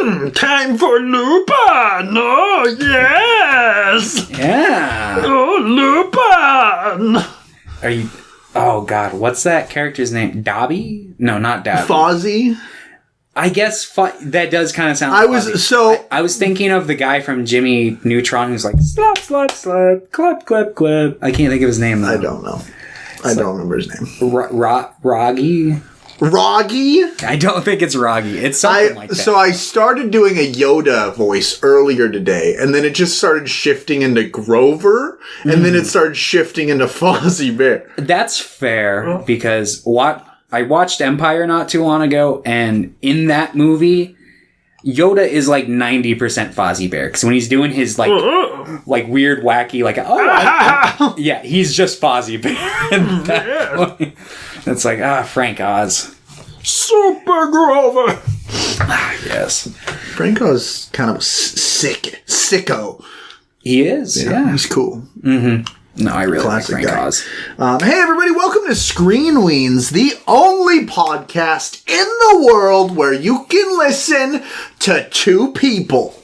Time for Lupin! Oh, yes! Yeah. Oh, Lupin! Are you... Oh, God. What's that character's name? Dobby? No, not Dobby. Fozzie? I guess that does kind of sound... I was thinking of the guy from Jimmy Neutron who's like, slap, slap, slap, clap, clap, clap. I can't think of his name, though. I don't know. I don't remember his name. Roggy? Roggy? I don't think it's Roggy. It's something like that. So I started doing a Yoda voice earlier today, and then it just started shifting into Grover, and then it started shifting into Fozzie Bear. That's fair, because I watched Empire not too long ago, and in that movie, Yoda is like 90% Fozzie Bear. Because when he's doing his like weird, wacky, like, yeah, he's just Fozzie Bear. It's like, Frank Oz. Super Grover! Yes. Frank Oz kind of sicko. He is, yeah. He's cool. Mm-hmm. No, I really Classic like Frank guy. Oz. Hey, everybody, welcome to Screen Weens, the only podcast in the world where you can listen to two people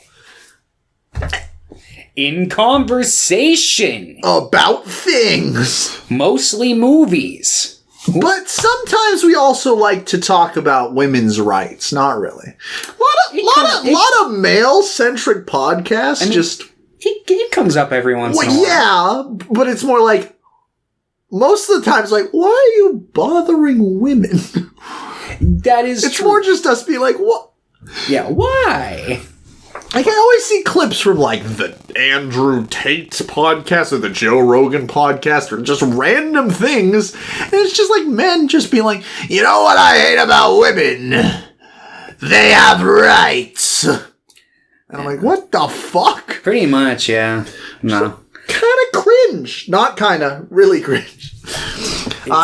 In conversation. about things. Mostly movies. But sometimes we also like to talk about women's rights. Not really. A lot of male-centric podcasts. It comes up every once in a while. Yeah, but it's more like, most of the time it's like, why are you bothering women? That is It's true. more just us being like, what? Yeah, why? Like, I always see clips from, like, the Andrew Tate podcast or the Joe Rogan podcast or just random things. And it's just like men just being like, you know what I hate about women? They have rights. And I'm like, what the fuck? Pretty much, yeah. No. Kind of cringe. Not kind of. Really cringe.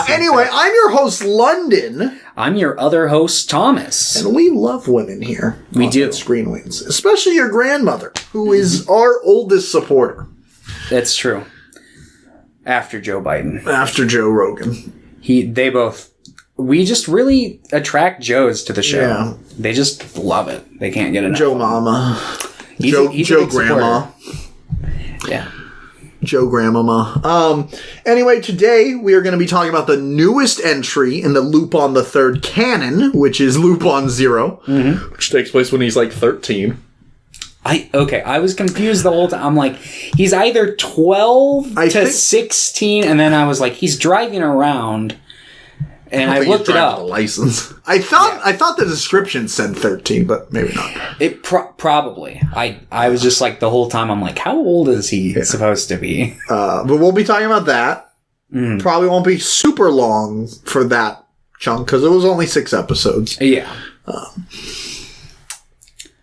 Anyway, I'm your host, London. I'm your other host, Thomas. And we love women here. We do. Screen Weens. Especially your grandmother, who is our oldest supporter. That's true. After Joe Biden. After Joe Rogan. We just really attract Joes to the show. Yeah. They just love it. They can't get enough. Joe Mama. He's Joe a big Grandma. supporter. Yeah. Joe Grandmama. Anyway, today we are going to be talking about the newest entry in the Lupin the Third canon, which is Lupin Zero, which takes place when he's like 13. I was confused the whole time. I'm like, he's either 12 to 16, and then I was like, he's driving around. And I looked it up. A license. I thought the description said 13, but maybe not. It probably. I was just like the whole time. I'm like, how old is he supposed to be? But we'll be talking about that. Probably won't be super long for that chunk because it was only 6 episodes. Yeah.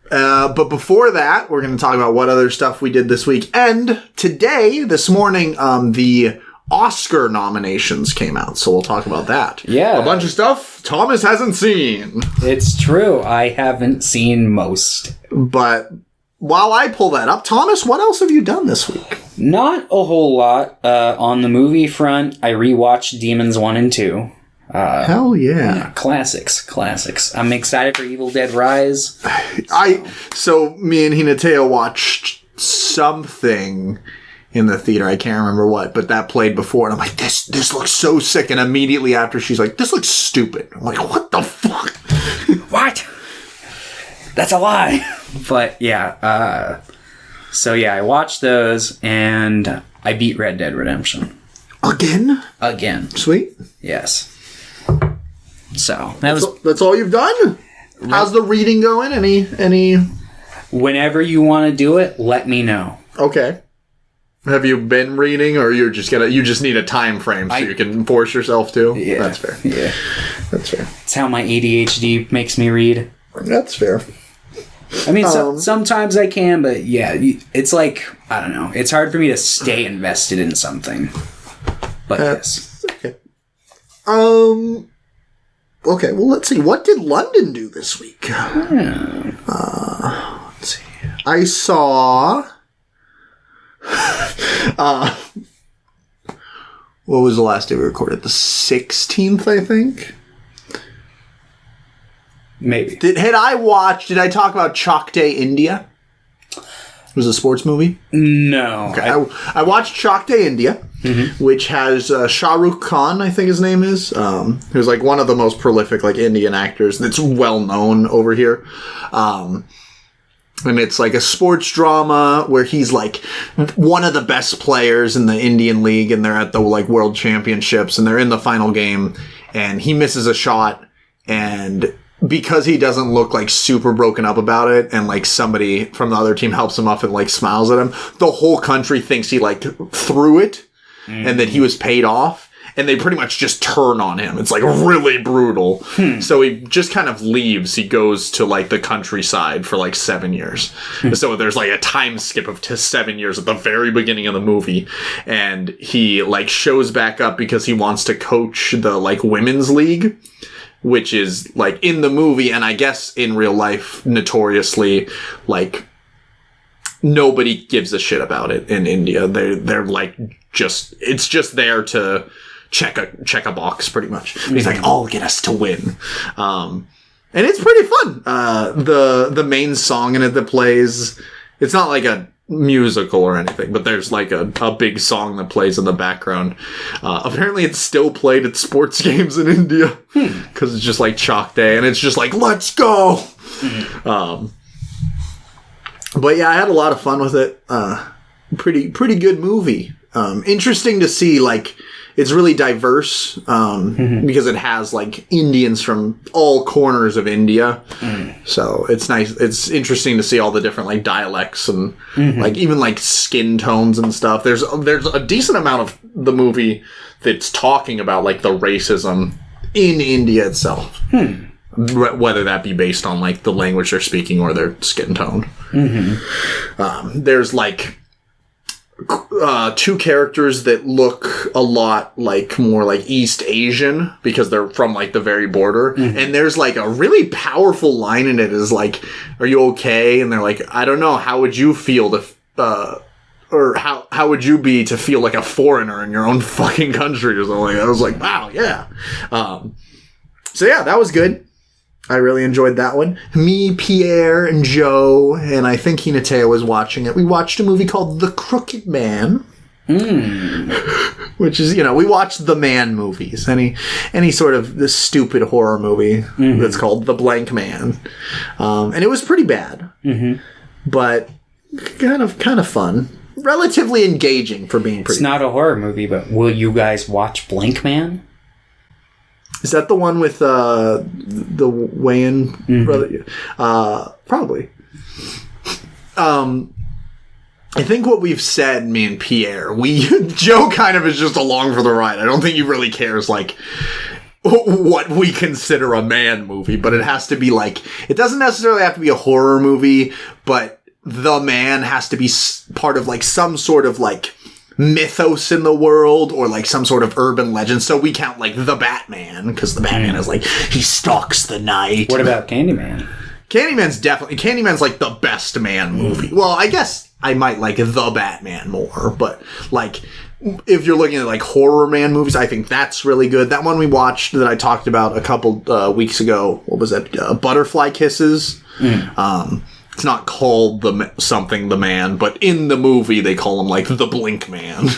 But before that, we're going to talk about what other stuff we did this week. And this morning, the Oscar nominations came out, so we'll talk about that. Yeah. A bunch of stuff Thomas hasn't seen. It's true. I haven't seen most. But while I pull that up, Thomas, what else have you done this week? Not a whole lot. On the movie front, I rewatched Demons 1 and 2. Hell yeah. Classics. I'm excited for Evil Dead Rise. So me and Hinateo watched something in the theater. I can't remember what, but that played before, and I'm like, this looks so sick. And immediately after, she's like, this looks stupid. I'm like, what the fuck? What? That's a lie. But yeah, I watched those, and I beat Red Dead Redemption. Again. Sweet. Yes. So that's all you've done? How's the reading going? Any? Whenever you want to do it, let me know. Okay. Have you been reading, or you just need a time frame so you can force yourself to? Yeah. That's fair. Yeah. That's fair. It's how my ADHD makes me read. That's fair. I mean, sometimes I can, but yeah, it's like, I don't know. It's hard for me to stay invested in something. But yes. Okay. Okay, well, let's see. What did London do this week? Let's see. I saw... what was the last day we recorded? The 16th, I think? Maybe. Did I talk about Chalk Day India? It was a sports movie? No. Okay. I watched Chalk Day India, which has Shah Rukh Khan, I think his name is, who's like one of the most prolific like Indian actors that's well known over here. And it's like a sports drama where he's like one of the best players in the Indian League, and they're at the like World Championships, and they're in the final game, and he misses a shot, and because he doesn't look like super broken up about it, and like somebody from the other team helps him up and like smiles at him, the whole country thinks he like threw it and that he was paid off, and they pretty much just turn on him. It's like really brutal. So he just kind of leaves. He goes to like the countryside for like 7 years. So there's like a time skip of 7 years at the very beginning of the movie, and he like shows back up because he wants to coach the like women's league, which is, like, in the movie, and I guess in real life, notoriously, like, nobody gives a shit about it in India. They're like, it's just there to check a box, pretty much. He's like, I'll get us to win. And it's pretty fun. The main song in it that plays, it's not like a musical or anything, but there's like a big song that plays in the background. Apparently it's still played at sports games in India because it's just like Chalk Day, and it's just like, let's go. But yeah, I had a lot of fun with it. Pretty good movie. Interesting to see, like, it's really diverse because it has like Indians from all corners of India. So it's nice. It's interesting to see all the different like dialects and like even like skin tones and stuff. There's a decent amount of the movie that's talking about like the racism in India itself. Whether that be based on like the language they're speaking or their skin tone. There's like two characters that look a lot like more like East Asian because they're from like the very border. And there's like a really powerful line in it is like, are you okay? And they're like, I don't know. How would you feel to, or how would you be to feel like a foreigner in your own fucking country or something? I was like, wow, yeah. So yeah, that was good. I really enjoyed that one. Me, Pierre, and Joe, and I think Hinateo was watching it. We watched a movie called The Crooked Man. Which is, we watch the Man movies. Any sort of this stupid horror movie that's called The Blank Man. And it was pretty bad. But kind of fun. Relatively engaging for being pretty It's not a horror movie, but will you guys watch Blank Man? Is that the one with the Wayne brother? Probably. I think what we've said, me and Pierre, Joe kind of is just along for the ride. I don't think he really cares, like, what we consider a man movie, but it has to be like, it doesn't necessarily have to be a horror movie, but the man has to be part of like some sort of like mythos in the world or like some sort of urban legend. So we count like the Batman because the Batman is like, he stalks the night. What about Candyman? Candyman's like the best man movie. Well, I guess I might like the Batman more, but like if you're looking at like horror man movies, I think that's really good. That one we watched that I talked about a couple weeks ago, what was that? Butterfly Kisses. It's not called the Man, but in the movie they call him like the Blink Man.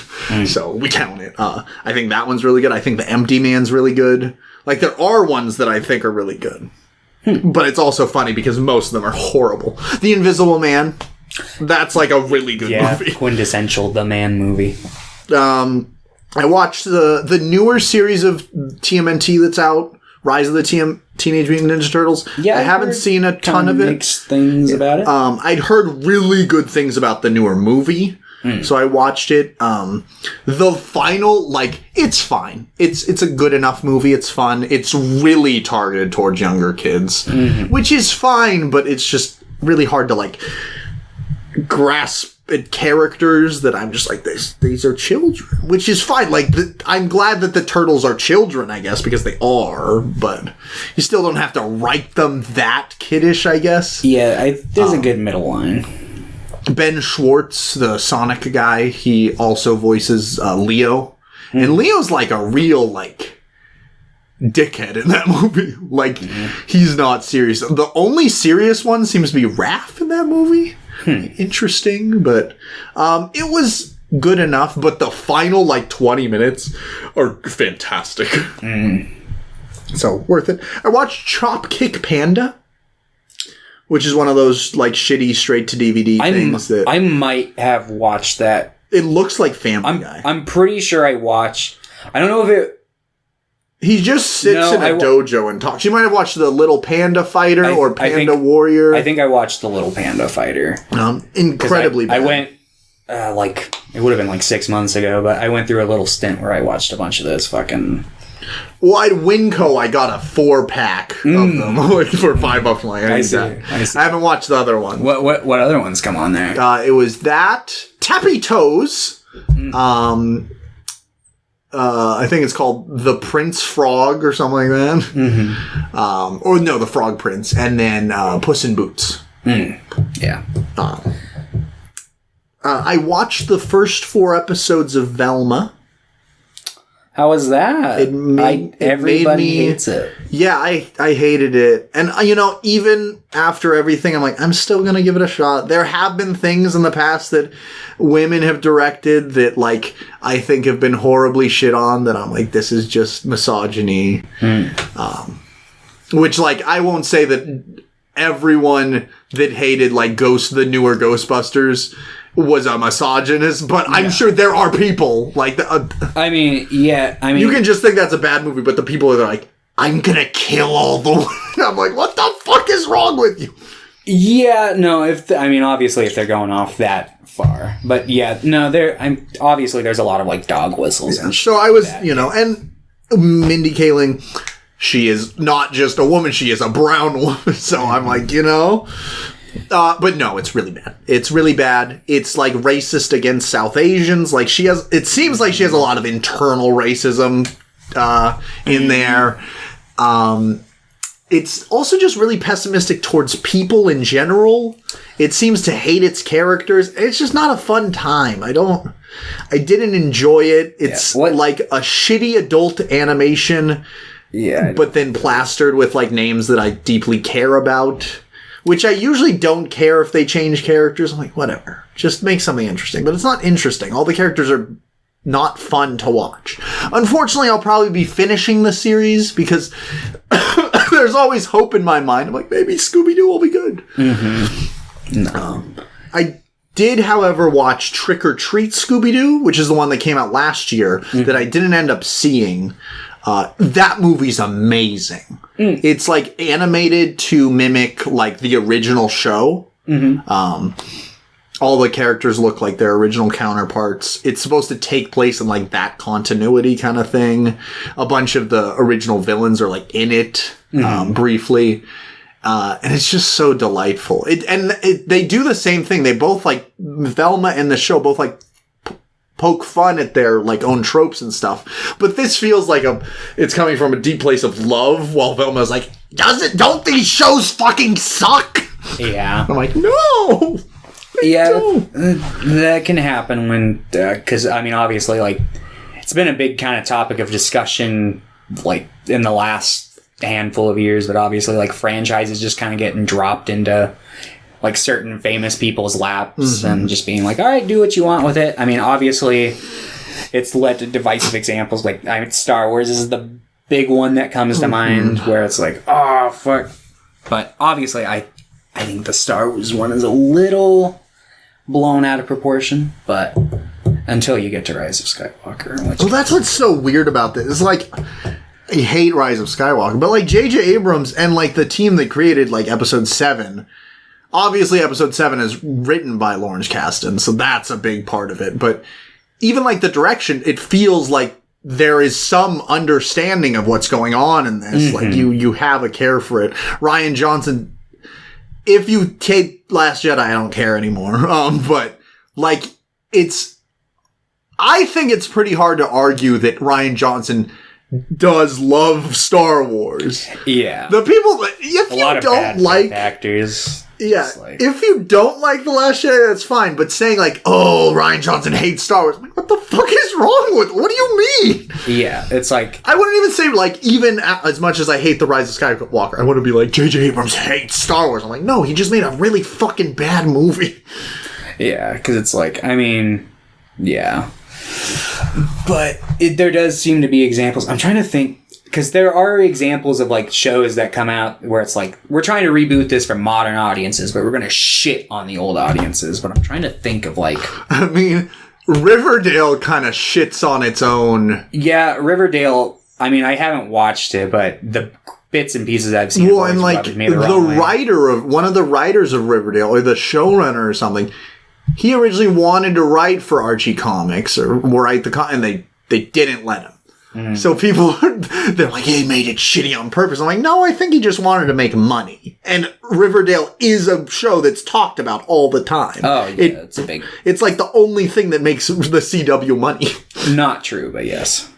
So we count it. I think that one's really good. I think the Empty Man's really good. Like there are ones that I think are really good. But it's also funny because most of them are horrible. The Invisible Man, that's like a really good movie. Quintessential The Man movie. I watched the newer series of TMNT that's out, Rise of the Teenage Mutant Ninja Turtles. Yeah, I haven't seen a ton of it. Mixed things about it. I'd heard really good things about the newer movie, so I watched it. The final, like, it's fine. It's a good enough movie. It's fun. It's really targeted towards younger kids, which is fine, but it's just really hard to like grasp at characters that I'm just like, these are children, which is fine. Like, I'm glad that the turtles are children, I guess, because they are, but you still don't have to write them that kiddish, I guess. Yeah, there's a good middle line. Ben Schwartz, the Sonic guy, he also voices Leo. And Leo's like a real, like, dickhead in that movie. Like, he's not serious. The only serious one seems to be Raph in that movie. Interesting, but it was good enough, but the final, 20 minutes are fantastic. So, worth it. I watched Chop Kick Panda, which is one of those, shitty straight-to-DVD things that... I might have watched that. It looks like Family Guy. I'm pretty sure I watched... I don't know if it... He just sits in a dojo and talks. You might have watched The Little Panda Fighter or Panda Warrior. I think I watched The Little Panda Fighter. Incredibly bad. I went, it would have been 6 months ago, but I went through a little stint where I watched a bunch of those fucking... Well, at Winco, I got a 4-pack of them for $5. I see. I haven't watched the other one. What other ones come on there? It was that, Tappy Toes, I think it's called The Prince Frog or something like that. The Frog Prince. And then Puss in Boots. Yeah. I watched the first 4 episodes of Velma. How was that? Everybody hates it. Yeah, I hated it. And, even after everything, I'm like, I'm still going to give it a shot. There have been things in the past that women have directed that, I think have been horribly shit on that I'm like, this is just misogyny. Which, I won't say that everyone that hated, the newer Ghostbusters was a misogynist, but I'm sure there are people you can just think that's a bad movie, but the people are like, I'm gonna kill all the women. I'm like, what the fuck is wrong with you? Yeah, no, obviously if they're going off that far, but yeah, no, obviously there's a lot of dog whistles. Yeah. So I was, and Mindy Kaling, she is not just a woman, she is a brown woman. So I'm like, but no, it's really bad. It's really bad. It's racist against South Asians. It seems like she has a lot of internal racism in there. It's also just really pessimistic towards people in general. It seems to hate its characters. It's just not a fun time. I didn't enjoy it. It's like a shitty adult animation. Yeah. But then plastered with names that I deeply care about. Which I usually don't care if they change characters. I'm like, whatever. Just make something interesting. But it's not interesting. All the characters are not fun to watch. Unfortunately, I'll probably be finishing the series because there's always hope in my mind. I'm like, maybe Scooby-Doo will be good. No. I did, however, watch Trick or Treat Scooby-Doo, which is the one that came out last year that I didn't end up seeing. That movie's amazing. It's animated to mimic the original show. All the characters look like their original counterparts. It's supposed to take place in that continuity kind of thing. A bunch of the original villains are in it briefly. And it's just so delightful. They do the same thing. They both Velma and the show both poke fun at their own tropes and stuff, but this feels like it's coming from a deep place of love, while Velma's like, don't these shows fucking suck? Yeah. I'm like, no. Yeah, that can happen when because obviously it's been a big kind of topic of discussion in the last handful of years, but obviously franchises just kind of getting dropped into certain famous people's laps and just being all right, do what you want with it. Obviously, it's led to divisive examples. Star Wars is the big one that comes to mind, where it's oh, fuck. But obviously, I think the Star Wars one is a little blown out of proportion, but until you get to Rise of Skywalker. Well, that's what's so weird about this. It's I hate Rise of Skywalker, but J.J. Abrams and the team that created Episode 7... Obviously, Episode 7 is written by Lawrence Kasdan, so that's a big part of it. But even the direction, it feels like there is some understanding of what's going on in this. You have a care for it. Rian Johnson, if you take Last Jedi, I don't care anymore. But I think it's pretty hard to argue that Rian Johnson does love Star Wars. Yeah. The people, if A you lot of don't bad like actors. Yeah, Like, if you don't like The Last Jedi, that's fine. But saying like, "Oh, Rian Johnson hates Star Wars," I'm like, what the fuck is wrong with? What do you mean? Yeah, it's like I wouldn't even say like even as much as I hate The Rise of Skywalker, I wouldn't be like J.J. Abrams hates Star Wars. I'm like, no, he just made a really fucking bad movie. yeah, because it's like yeah, but there does seem to be examples. I'm trying to think. Because there are examples of, like, shows that come out where it's like, we're trying to reboot this for modern audiences, but we're going to shit on the old audiences. But I'm trying to think of, like... I mean, Riverdale kind of shits on its own. Yeah, Riverdale, I mean, I haven't watched it, but the bits and pieces I've seen... Well, and, like, the writer of... One of the writers of Riverdale, or the showrunner or something, he originally wanted to write for Archie Comics, or write the... and they didn't let him. So people, they're like, he made it shitty on purpose. I'm like, no, I think he just wanted to make money. And Riverdale is a show that's talked about all the time. Oh, yeah, it's a big... It's like the only thing that makes the CW money. Not true, but yes.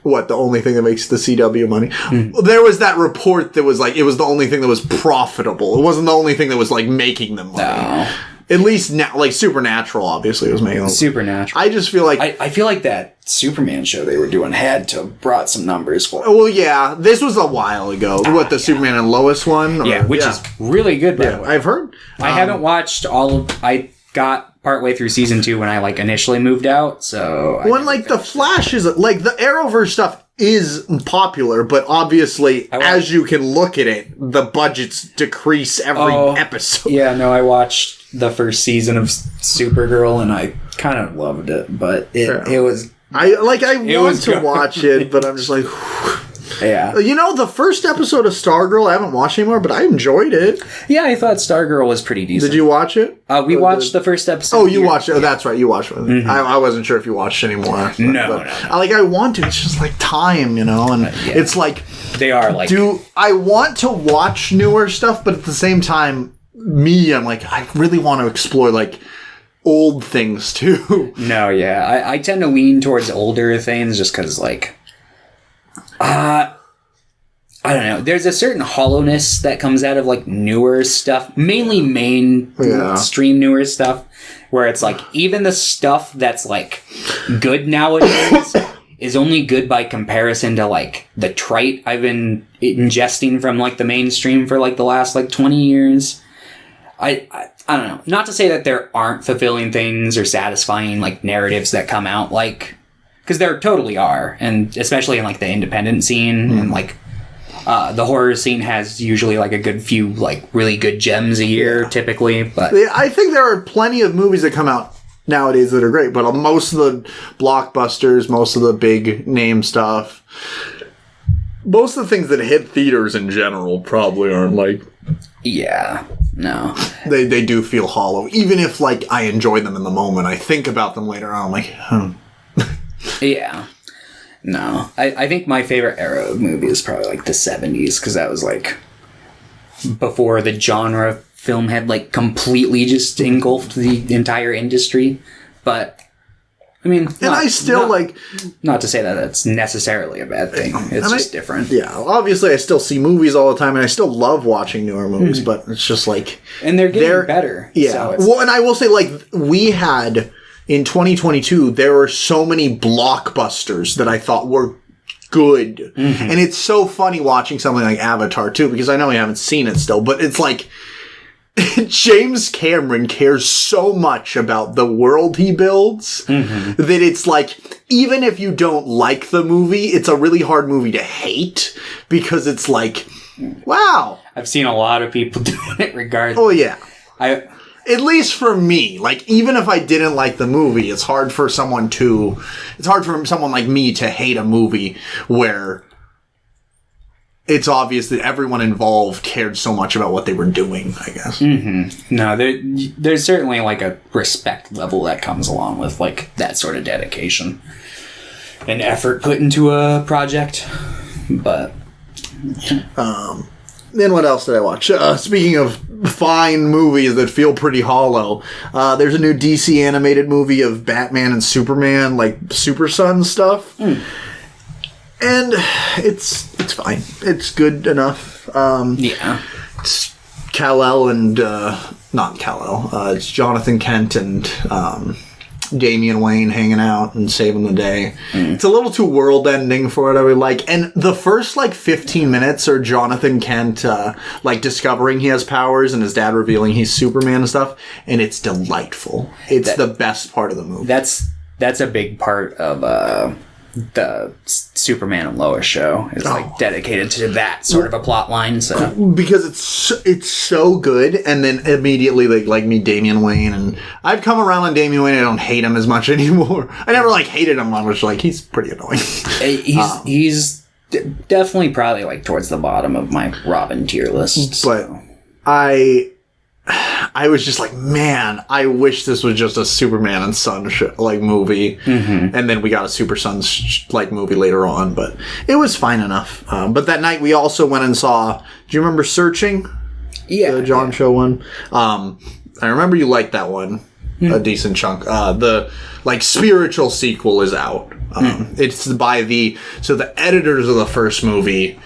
What, the only thing that makes the CW money? Well, there was that report that was like, it was the only thing that was profitable. It wasn't the only thing that was like making them money. No. At least now, like Supernatural, obviously, was making them. Supernatural. I just feel like... I feel like that Superman show they were doing had to have brought some numbers for it. Well, yeah, this was a while ago. What, the Superman and Lois one? Yeah, which is really good, by the way. I've heard. I haven't watched all of... I got partway through season 2 when I, like, initially moved out, so... When, like, the Flash is... Like, the Arrowverse stuff is popular, but obviously, as you can look at it, the budgets decrease every episode. Yeah, no, I watched the first season of Supergirl, and I kind of loved it, but it was... I want to watch it, but I'm just like... Yeah. You know, the first episode of Stargirl, I haven't watched anymore, but I enjoyed it. Yeah, I thought Stargirl was pretty decent. Did you watch it? We watched the first episode. Oh, you watched it. Oh, that's right. You watched it. Mm-hmm. I wasn't sure if you watched it anymore. No. I want to. It's just like time, you know? And it's like... They are like... I want to watch newer stuff, but at the same time, I'm like, I really want to explore, like... old things too. No, yeah. I tend to lean towards older things just because, like... I don't know. There's a certain hollowness that comes out of, like, newer stuff. Mainly mainstream newer stuff. Where it's like, even the stuff that's, like, good nowadays is only good by comparison to, like, the trite I've been ingesting from, like, the mainstream for, like, the last, like, 20 years. I don't know. Not to say that there aren't fulfilling things or satisfying, like, narratives that come out, like... Because there totally are. And especially in, like, the independent scene. And, like, the horror scene has usually, like, a good few, like, really good gems a year, typically. But I think there are plenty of movies that come out nowadays that are great. But most of the blockbusters, most of the big name stuff... Most of the things that hit theaters in general probably aren't, like... Yeah, no. They do feel hollow. Even if, like, I enjoy them in the moment, I think about them later on, I'm like, Yeah. No. I think my favorite era of movie is probably, like, the 70s, because that was, like, before the genre film had, like, completely just engulfed the entire industry. But... I mean, not to say that that's necessarily a bad thing. It's just different. Yeah, obviously I still see movies all the time, and I still love watching newer movies, but it's just like... And they're getting better. Yeah. Well, and I will say, like, we had, in 2022, there were so many blockbusters that I thought were good. Mm-hmm. And it's so funny watching something like Avatar, too, because I know you haven't seen it still, but it's like... James Cameron cares so much about the world he builds that it's like, even if you don't like the movie, it's a really hard movie to hate because it's like, wow. I've seen a lot of people doing it regardless. Oh, yeah. At least for me, like, even if I didn't like the movie, it's hard for someone like me to hate a movie where... It's obvious that everyone involved cared so much about what they were doing, I guess. Mm-hmm. No, there's certainly, like, a respect level that comes along with, like, that sort of dedication and effort put into a project. But... Then what else did I watch? Speaking of fine movies that feel pretty hollow, there's a new DC animated movie of Batman and Superman, like, Super Son stuff. And it's fine. It's good enough. Yeah. It's Kal-El and not Kal-El. It's Jonathan Kent and Damian Wayne hanging out and saving the day. It's a little too world-ending for what I would like. And the first, 15 minutes are Jonathan Kent, discovering he has powers and his dad revealing he's Superman and stuff. And it's delightful. It's the best part of the movie. That's a big part of the Superman and Lois show. It's dedicated to that sort of a plot line. So because it's so good, and then immediately they meet Damian Wayne, and I've come around on Damian Wayne. I don't hate him as much anymore. I never hated him. I was he's pretty annoying. He's definitely probably towards the bottom of my Robin tier list. But I was just man, I wish this was just a Superman and Son movie. Mm-hmm. And then we got a Super Sons movie later on, but it was fine enough. But that night we also went and saw, do you remember Searching? Yeah. The John Cho one? I remember you liked that one. A decent chunk. The spiritual sequel is out. It's by the editors of the first movie,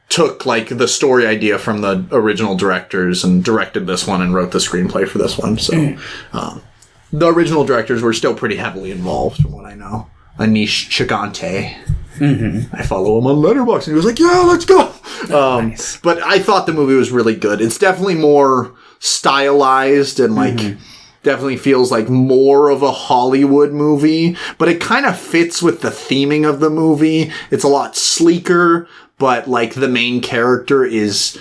took the story idea from the original directors and directed this one and wrote the screenplay for this one. So the original directors were still pretty heavily involved, from what I know. Anish Chagante. Mm-hmm. I follow him on Letterboxd, and he was like, "Yeah, let's go." Nice. But I thought the movie was really good. It's definitely more stylized and definitely feels like more of a Hollywood movie, but it kind of fits with the theming of the movie. It's a lot sleeker, but the main character is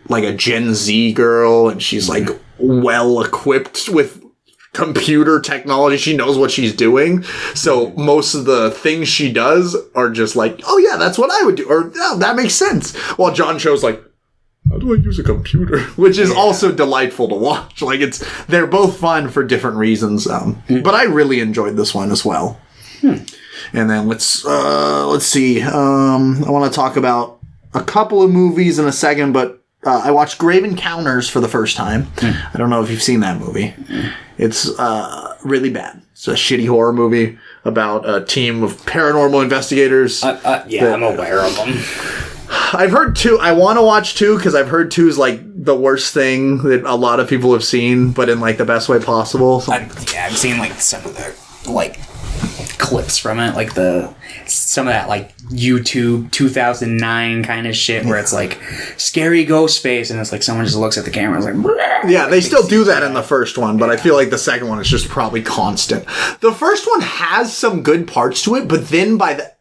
a Gen Z girl, and she's well equipped with computer technology. She knows what she's doing. So most of the things she does are just oh yeah, that's what I would do. Or oh, that makes sense. While John Cho's how do I use a computer? Which is also delightful to watch. They're both fun for different reasons. But I really enjoyed this one as well. And then let's see. I want to talk about a couple of movies in a second, but I watched Grave Encounters for the first time. I don't know if you've seen that movie. It's really bad. It's a shitty horror movie about a team of paranormal investigators. I'm aware of them. I've heard 2. I want to watch 2 because I've heard 2 is the worst thing that a lot of people have seen, but in the best way possible. So. I've seen some of the clips from it, some of that YouTube 2009 kind of shit where it's scary ghost face, and it's someone just looks at the camera and is yeah, they still do that in the first one, but I feel the second one is just probably constant. The first one has some good parts to it, but then by the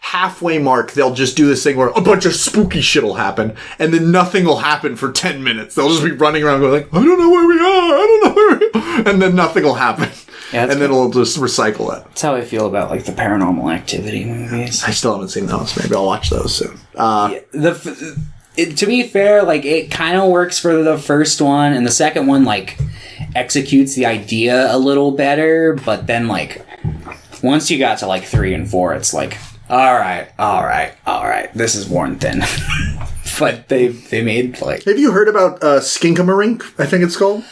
halfway mark, they'll just do this thing where a bunch of spooky shit will happen, and then nothing will happen for 10 minutes. They'll just be running around going I don't know where we are, I don't know where we are, and then nothing will happen. Yeah, and then we'll just recycle it. That's how I feel about the Paranormal Activity movies. I still haven't seen those. Maybe I'll watch those soon. To be fair, it kind of works for the first one, and the second one executes the idea a little better. But then once you got to 3 and 4, it's all right, this is worn thin. But they made Have you heard about Skinkamarink? I think it's called.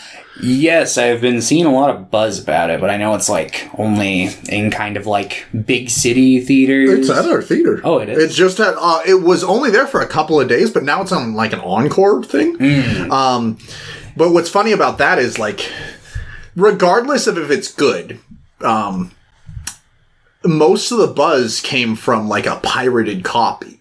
Yes, I've been seeing a lot of buzz about it, but I know it's only in kind of big city theaters. It's at our theater. Oh, it is? It just had, it was only there for a couple of days, but now it's on an encore thing. But what's funny about that is regardless of if it's good, most of the buzz came from a pirated copy.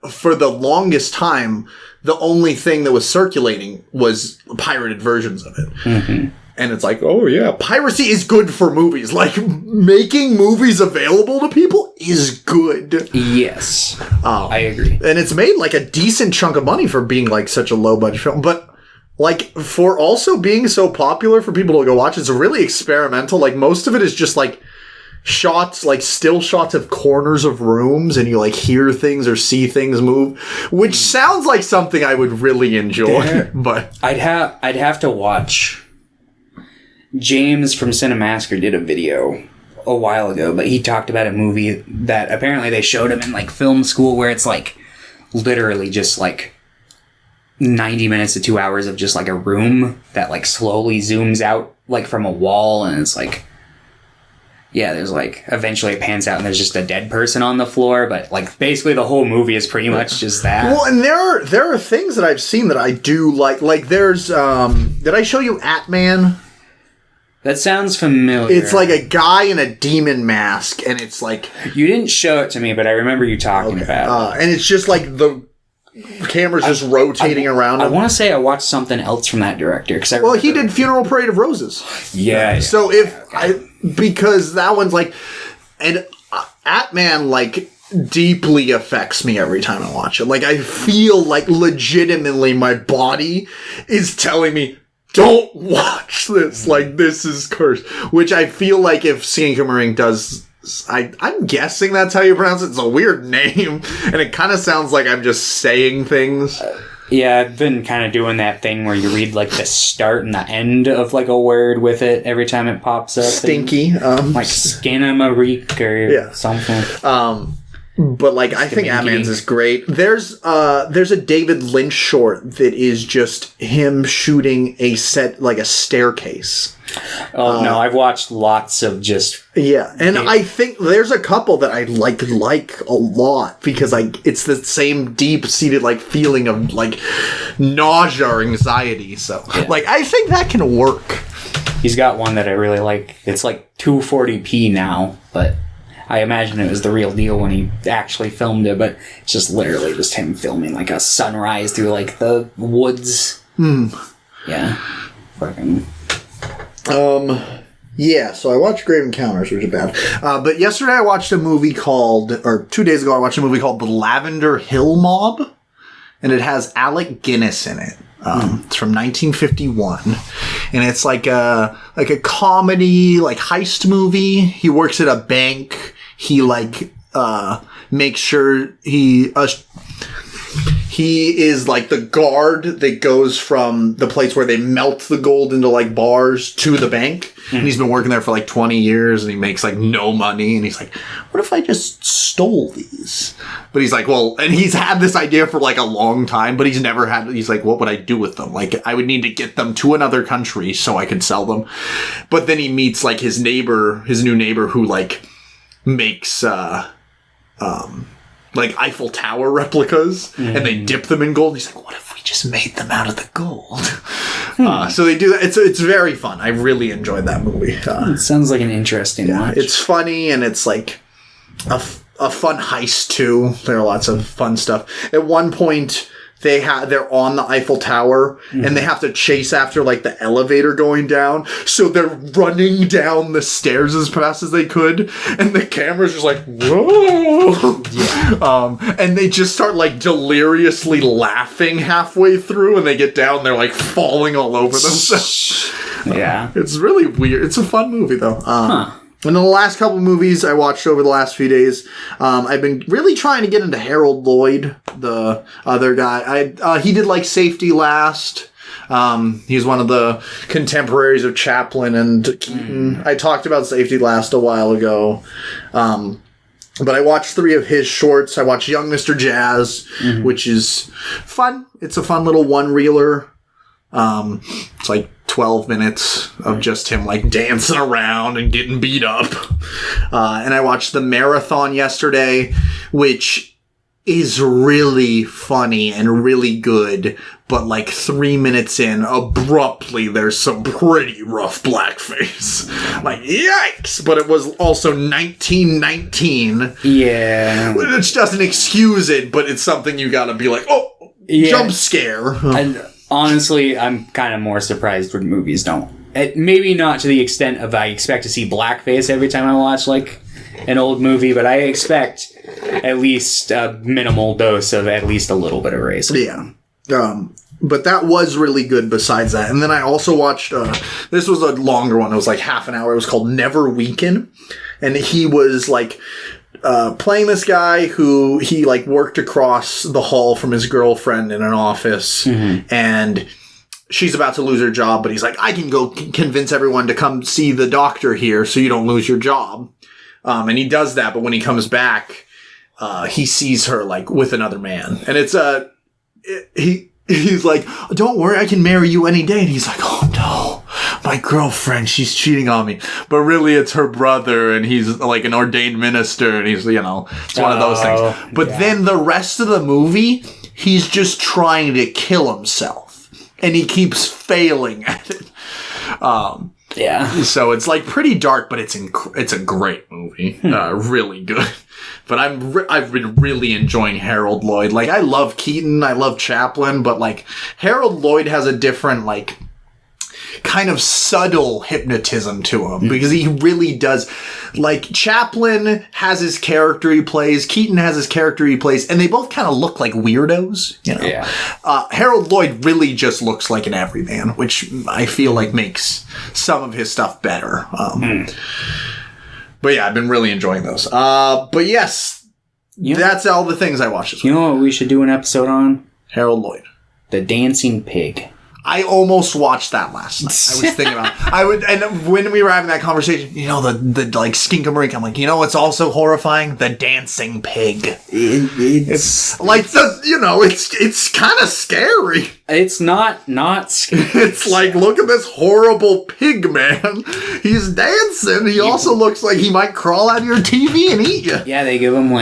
For the longest time, the only thing that was circulating was pirated versions of it. Mm-hmm. And it's oh yeah, piracy is good for movies. Making movies available to people is good. Yes. I agree. And it's made a decent chunk of money for being such a low budget film. But for also being so popular for people to go watch, it's really experimental. Most of it is just shots, still shots of corners of rooms, and you hear things or see things move, which sounds like something I would really enjoy. But I'd have to watch. James from Cinemasker did a video a while ago, but he talked about a movie that apparently they showed him in film school, where it's literally just 90 minutes to 2 hours of just a room that slowly zooms out from a wall, and it's Yeah, there's like, eventually it pans out and there's just a dead person on the floor, but like basically the whole movie is pretty much just that. Well, and there are things that I've seen that I do like. Like there's, did I show you Atman? That sounds familiar. It's like a guy in a demon mask, and it's like... You didn't show it to me, but I remember you talking about it. And it's just like the camera's just rotating around him. I want to say I watched something else from that director. Well, he did Funeral Parade of Roses. Yeah. So because that one's like... And Atman, like, deeply affects me every time I watch it. Like, I feel like legitimately my body is telling me, don't watch this. Like, this is cursed. Which I feel like if Singamaring does... I'm guessing that's how you pronounce it. It's a weird name. And it kind of sounds like I'm just saying things. Yeah, I've been kind of doing that thing where you read, like, the start and the end of, like, a word with it every time it pops up. Stinky. Like Skinamareek or something. But, like, I think Atman's is great. There's a David Lynch short that is just him shooting a staircase. Oh, no, I've watched lots of just... Yeah, and I think there's a couple that I like a lot because, like, it's the same deep-seated, like, feeling of, like, nausea or anxiety. So, like, I think that can work. He's got one that I really like. It's, like, 240p now, but... I imagine it was the real deal when he actually filmed it, but it's just literally just him filming like a sunrise through like the woods. Yeah. Fucking. Yeah, so I watched Grave Encounters, which is bad. But yesterday I watched a movie or 2 days ago I watched a movie called The Lavender Hill Mob, and it has Alec Guinness in it. It's from 1951, and it's like a comedy, like heist movie. He works at a bank. He makes sure he is like the guard that goes from the place where they melt the gold into like bars to the bank. And he's been working there for like 20 years and he makes like no money. And he's like, what if I just stole these? But he's like, well, and he's had this idea for like a long time, but he's like, what would I do with them? Like, I would need to get them to another country so I could sell them. But then he meets like his new neighbor who like makes, like Eiffel Tower replicas, and they dip them in gold. And he's like, what if we just made them out of the gold? So they do that. It's very fun. I really enjoyed that movie. It sounds like an interesting watch. It's funny, and it's like a fun heist too. There are lots of fun stuff. At one point, they're on the Eiffel Tower, and they have to chase after like the elevator going down. So they're running down the stairs as fast as they could, and the camera's just like, whoa! Yeah. And they just start like deliriously laughing halfway through, and they get down, they're like falling all over themselves. Yeah. It's really weird. It's a fun movie though. And the last couple movies I watched over the last few days, I've been really trying to get into Harold Lloyd, the other guy. He did like Safety Last. He's one of the contemporaries of Chaplin and Keaton. I talked about Safety Last a while ago. But I watched 3 of his shorts. I watched Young Mr. Jazz, which is fun. It's a fun little one-reeler. It's like 12 minutes of just him like dancing around and getting beat up. And I watched The Marathon yesterday, which is really funny and really good. But like 3 minutes in, abruptly, there's some pretty rough blackface. Like, yikes! But it was also 1919. Yeah. Which doesn't excuse it, but it's something you gotta be like, jump scare. And honestly, I'm kind of more surprised when movies don't. Maybe not to the extent of I expect to see blackface every time I watch, like, an old movie, but I expect at least a minimal dose of at least a little bit of racism. Yeah. But that was really good besides that. And then I also watched, this was a longer one. It was like half an hour. It was called Never Weaken. And he was like, playing this guy who he like worked across the hall from his girlfriend in an office, and she's about to lose her job, but he's like, I can go convince everyone to come see the doctor here so you don't lose your job. And he does that, but when he comes back, he sees her like with another man, and it's he's like, don't worry, I can marry you any day. And he's like, oh no, my girlfriend, she's cheating on me. But really, it's her brother, and he's like an ordained minister, and he's, it's one of those things. But then the rest of the movie, he's just trying to kill himself. And he keeps failing at it. So it's like pretty dark, but it's a great movie. Really good. But I've been really enjoying Harold Lloyd. Like, I love Keaton, I love Chaplin, but like Harold Lloyd has a different like kind of subtle hypnotism to him because he really does. Like, Chaplin has his character he plays, Keaton has his character he plays, and they both kind of look like weirdos, Harold Lloyd really just looks like an everyman, which I feel like makes some of his stuff better. But yeah, I've been really enjoying those. But yes, that's all the things I watched this week. You know what we should do an episode on? Harold Lloyd. The Dancing Pig. I almost watched that last night. I was thinking about it. And when we were having that conversation, the like skinkamarink, I'm like, what's also horrifying? The dancing pig. It's like it's kind of scary. It's not scary. It's like, look at this horrible pig man. He's dancing. He also looks like he might crawl out of your TV and eat you. Yeah, they give him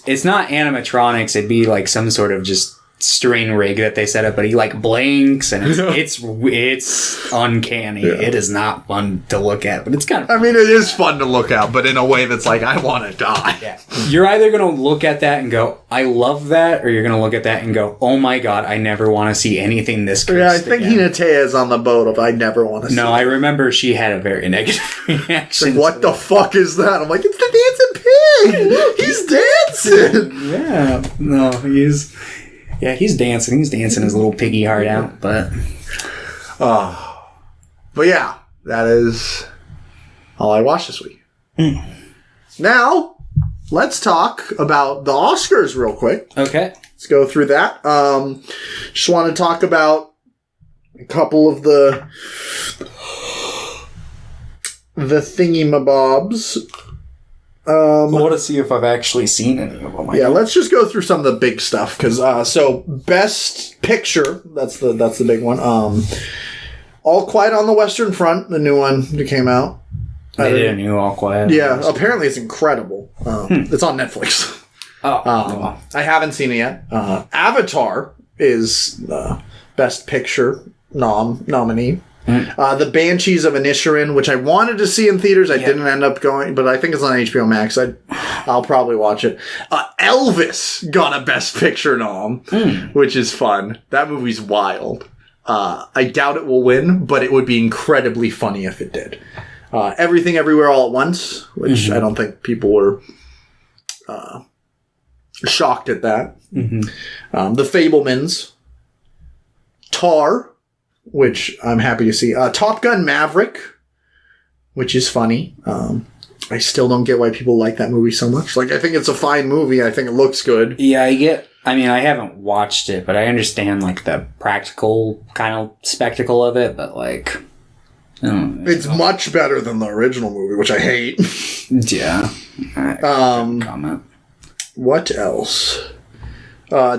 it's not animatronics. It'd be like some sort of just string rig that they set up, but he like blinks and it's uncanny. It is not fun to look at, but it's kind of fun. I mean, it is fun to look at, but in a way that's like, I want to die. You're either going to look at that and go, I love that, or you're going to look at that and go, oh my god, I never want to see anything this cursed. I think Hinatea is on the boat of I never want to see. No, I remember she had a very negative reaction. Like, what the fuck is that? I'm like, it's the dancing pig. He's dancing. Yeah. No, he's dancing. He's dancing his little piggy heart out, but yeah, that is all I watched this week. Now, let's talk about the Oscars real quick. Okay. Let's go through that. Just want to talk about a couple of the thingy-mabobs. I want to see if I've actually seen any of them. Let's just go through some of the big stuff. Because so Best Picture, that's the big one. All Quiet on the Western Front, the new one that came out. They did a new All Quiet. Yeah, apparently it's incredible. It's on Netflix. I haven't seen it yet. Avatar is Best Picture nominee. The Banshees of Inisherin, which I wanted to see in theaters. I didn't end up going, but I think it's on HBO Max. I'll probably watch it. Elvis got a Best Picture nom, which is fun. That movie's wild. I doubt it will win, but it would be incredibly funny if it did. Everything Everywhere All at Once, which I don't think people were shocked at that. The Fabelmans. Tar, which I'm happy to see. Top Gun Maverick, which is funny. I still don't get why people like that movie so much. Like, I think it's a fine movie. I think it looks good. Yeah, I haven't watched it, but I understand, like, the practical kind of spectacle of it, but, like, it's much better than the original movie, which I hate. Yeah. Comment. What else?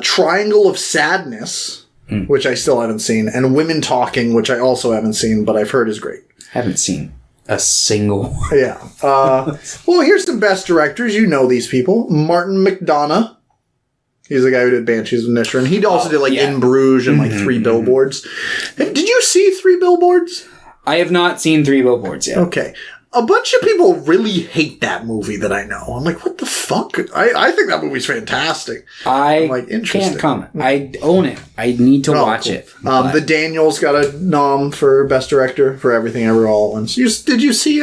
Triangle of Sadness, which I still haven't seen, and Women Talking, which I also haven't seen, but I've heard is great. Haven't seen a single. Yeah. Well, here's some best directors. You know these people. Martin McDonagh. He's the guy who did Banshees of Inisherin. He also did, like, In Bruges and, like, Three Billboards. Did you see Three Billboards? I have not seen Three Billboards yet. Okay. A bunch of people really hate that movie that I know. I'm like, what the fuck? I think that movie's fantastic. I'm like, interesting. Can't comment. I own it. I need to watch it. The Daniels got a nom for Best Director for Everything Everywhere All at Once. Did you see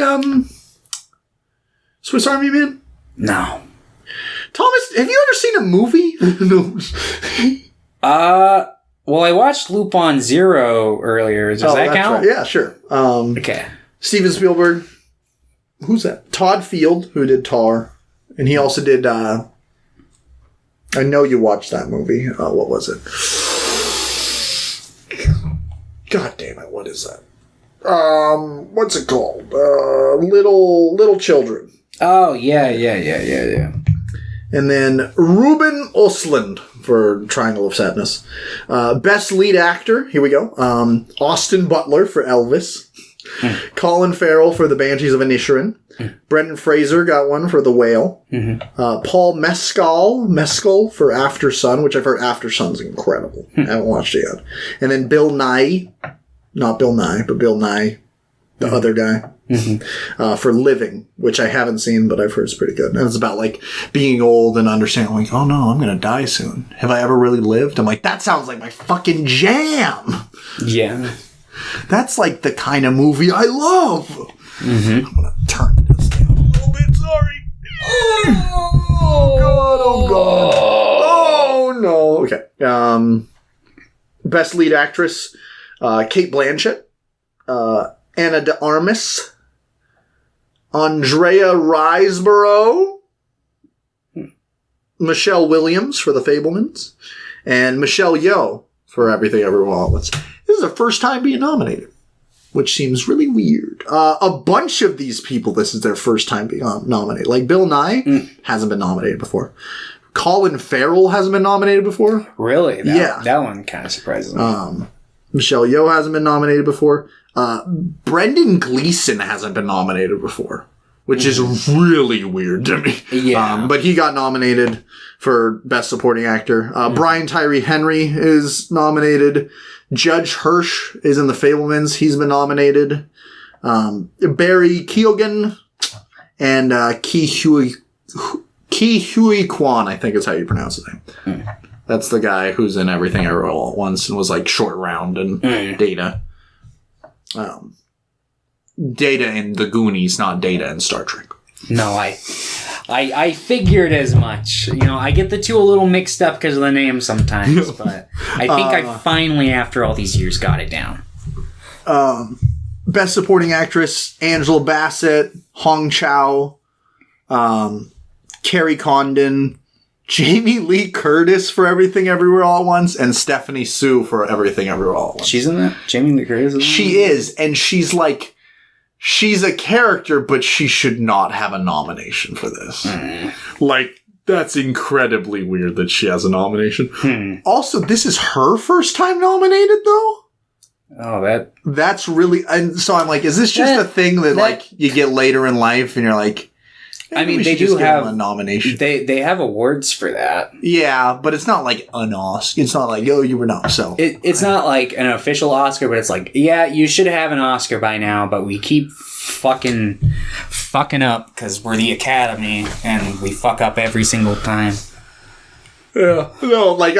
Swiss Army Man? No. Thomas, have you ever seen a movie? No. Well, I watched Lupin Zero earlier. Does that count? Right. Yeah, sure. Okay. Steven Spielberg. Who's that? Todd Field, who did Tar. And he also did, I know you watched that movie. What was it? God damn it, what is that? What's it called? Little Children. Oh, yeah. And then Ruben Östlund for Triangle of Sadness. Best Lead Actor, here we go. Austin Butler for Elvis. Colin Farrell for The Banshees of Inisherin. Brendan Fraser got one for The Whale. Paul Mescal for After Sun, which I've heard After Sun's incredible. I haven't watched it yet. And then Bill Nye, not Bill Nye, but Bill Nye, the other guy, for Living, which I haven't seen, but I've heard is pretty good. And it's about like being old and understanding, like, oh no, I'm going to die soon. Have I ever really lived? I'm like, that sounds like my fucking jam. Yeah. That's like the kind of movie I love. I'm going to turn this down a little bit. Sorry. Oh, God. Oh, God. Oh, no. Okay. Best lead actress, Cate Blanchett, Anna de Armas, Andrea Riseborough, Michelle Williams for The Fabelmans, and Michelle Yeoh for Everything Everywhere All at Once. This is her first time being nominated, which seems really weird. A bunch of these people, this is their first time being nominated. Like Bill Nye hasn't been nominated before. Colin Farrell hasn't been nominated before. Really? Yeah. That one kind of surprises me. Michelle Yeoh hasn't been nominated before. Brendan Gleeson hasn't been nominated before, which is really weird to me. Yeah. But he got nominated for Best Supporting Actor. Brian Tyree Henry is nominated. Judge Hirsch is in The Fabelmans. He's been nominated. Barry Keoghan and Ki Hui Kwan, I think is how you pronounce his name. That's the guy who's in Everything Everywhere All at Once and was like Short Round and Data. Data in The Goonies, not Data in Star Trek. No, I figured as much. You know, I get the two a little mixed up because of the name sometimes, but I think I finally, after all these years, got it down. Best Supporting Actress, Angela Bassett, Hong Chow, Carrie Condon, Jamie Lee Curtis for Everything Everywhere All at Once, and Stephanie Sue for Everything Everywhere All at Once. She's in that? Jamie Lee Curtis is in that? She is, and she's like... She's a character, but she should not have a nomination for this. Like, that's incredibly weird that she has a nomination. Also, this is her first time nominated, though? Oh, That's really... And so I'm like, is this just a thing that, like, you get later in life and you're like... I mean, they do have a nomination. They have awards for that. Yeah, but it's not like an Oscar. It's not like, oh, you were not so. It's not like an official Oscar, but it's like, yeah, you should have an Oscar by now, but we keep fucking up because we're the Academy and we fuck up every single time. Yeah, no, like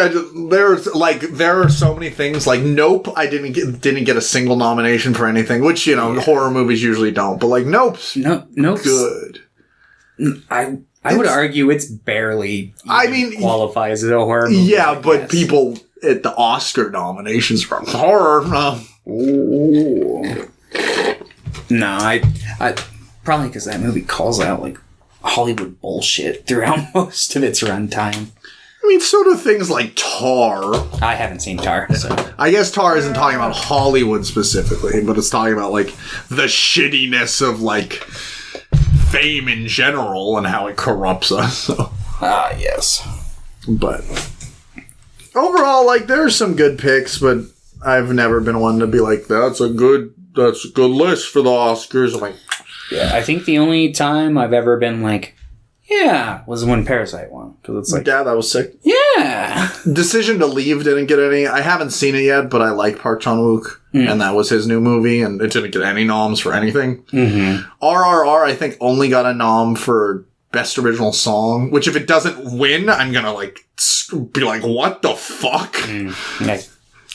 there are so many things. Like Nope, I didn't get a single nomination for anything, which horror movies usually don't. But like Nope's good. I would argue it's barely qualifies as a horror movie. Yeah, but people at the Oscar nominations for horror. No, I probably because that movie calls out like Hollywood bullshit throughout most of its runtime. I mean, so do things like Tar. I haven't seen Tar, so I guess Tar isn't talking about Hollywood specifically, but it's talking about like the shittiness of like fame in general and how it corrupts us. So. Yes. But overall, like, there's some good picks, but I've never been one to be like, that's a good list for the Oscars. I'm like, yeah, I think the only time I've ever been like, yeah, was when Parasite won. Because it's like, yeah, that was sick. Yeah. Decision to Leave didn't get any. I haven't seen it yet, but I like Park Chan-wook, and that was his new movie, and it didn't get any noms for anything. RRR, I think, only got a nom for Best Original Song, which if it doesn't win, I'm gonna like be like, what the fuck? I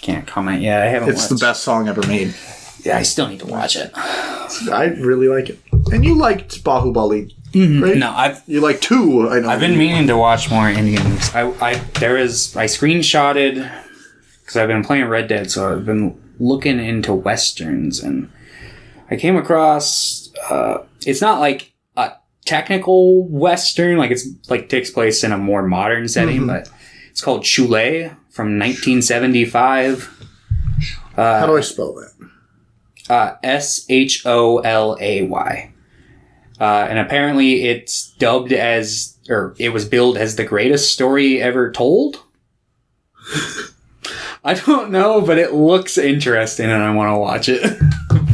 can't comment. Yeah, I haven't. It's the best song ever made. Yeah, I still need to watch it. I really like it. And you liked Bahubali. Right? No, you like 2. I know. I've been meaning to watch more Indian movies. I screenshotted because I've been playing Red Dead, so I've been looking into westerns, and I came across. It's not like a technical western, like it's like takes place in a more modern setting, but it's called Cholet from 1975. How do I spell that? Sholay. And apparently it's dubbed as, or it was billed as the greatest story ever told. I don't know, but it looks interesting and I want to watch it.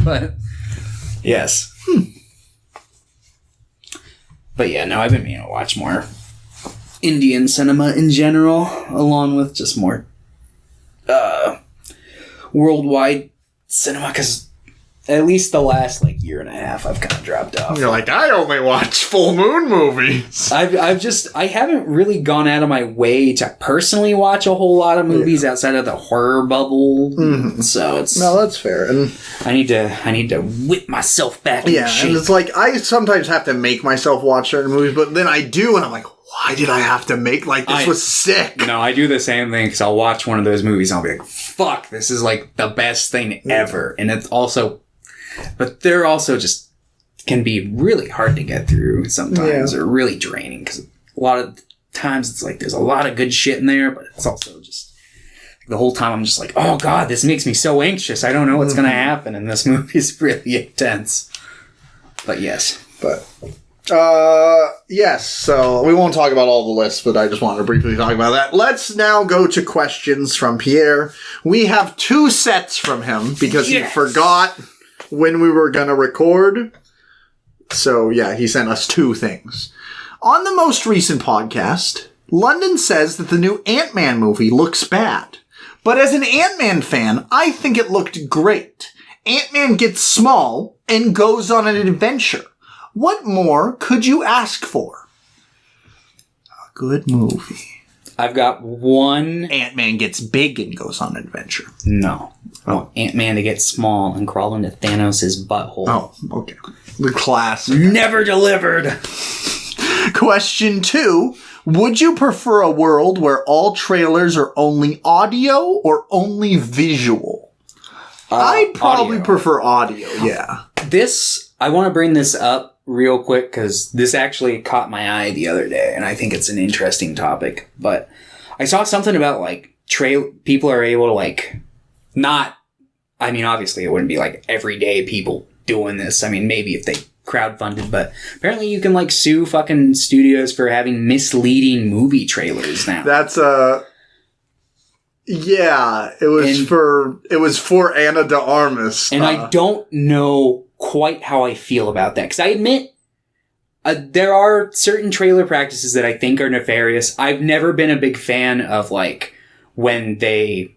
But Yes. But yeah, no, I've been meaning to watch more Indian cinema in general, along with just more worldwide cinema, because at least the last year and a half I've kind of dropped off. You're like, I only watch full moon movies. I haven't really gone out of my way to personally watch a whole lot of movies outside of the horror bubble. Mm-hmm. So it's no, that's fair. And I need to whip myself back in shape. And it's like I sometimes have to make myself watch certain movies, but then I do, and I'm like, why did I have to make this was sick? No, I do the same thing because I'll watch one of those movies and I'll be like, fuck, this is the best thing ever. And it's also, but they're also just can be really hard to get through sometimes, or really draining, because a lot of times it's there's a lot of good shit in there, but it's also just the whole time I'm just like, oh god, this makes me so anxious. I don't know what's gonna happen, and this movie is really intense. But yes. Yes, so we won't talk about all the lists, but I just wanted to briefly talk about that. Let's now go to questions from Pierre. We have 2 sets from him because he forgot when we were going to record. So yeah, he sent us 2 things. On the most recent podcast, London says that the new Ant-Man movie looks bad. But as an Ant-Man fan, I think it looked great. Ant-Man gets small and goes on an adventure. What more could you ask for? A good movie. I've got one. Ant-Man gets big and goes on an adventure. No. I want Ant-Man to get small and crawl into Thanos' butthole. Oh, okay. The classic. Never delivered. Question 2. Would you prefer a world where all trailers are only audio or only visual? I'd probably prefer audio, yeah. I want to bring this up real quick because this actually caught my eye the other day, and I think it's an interesting topic. But I saw something about people are able to not. I mean, obviously, it wouldn't be everyday people doing this. I mean, maybe if they crowdfunded, but apparently you can sue fucking studios for having misleading movie trailers now. That's yeah. It was for Ana de Armas, and I don't know quite how I feel about that, because I admit there are certain trailer practices that I think are nefarious. I've never been a big fan of when they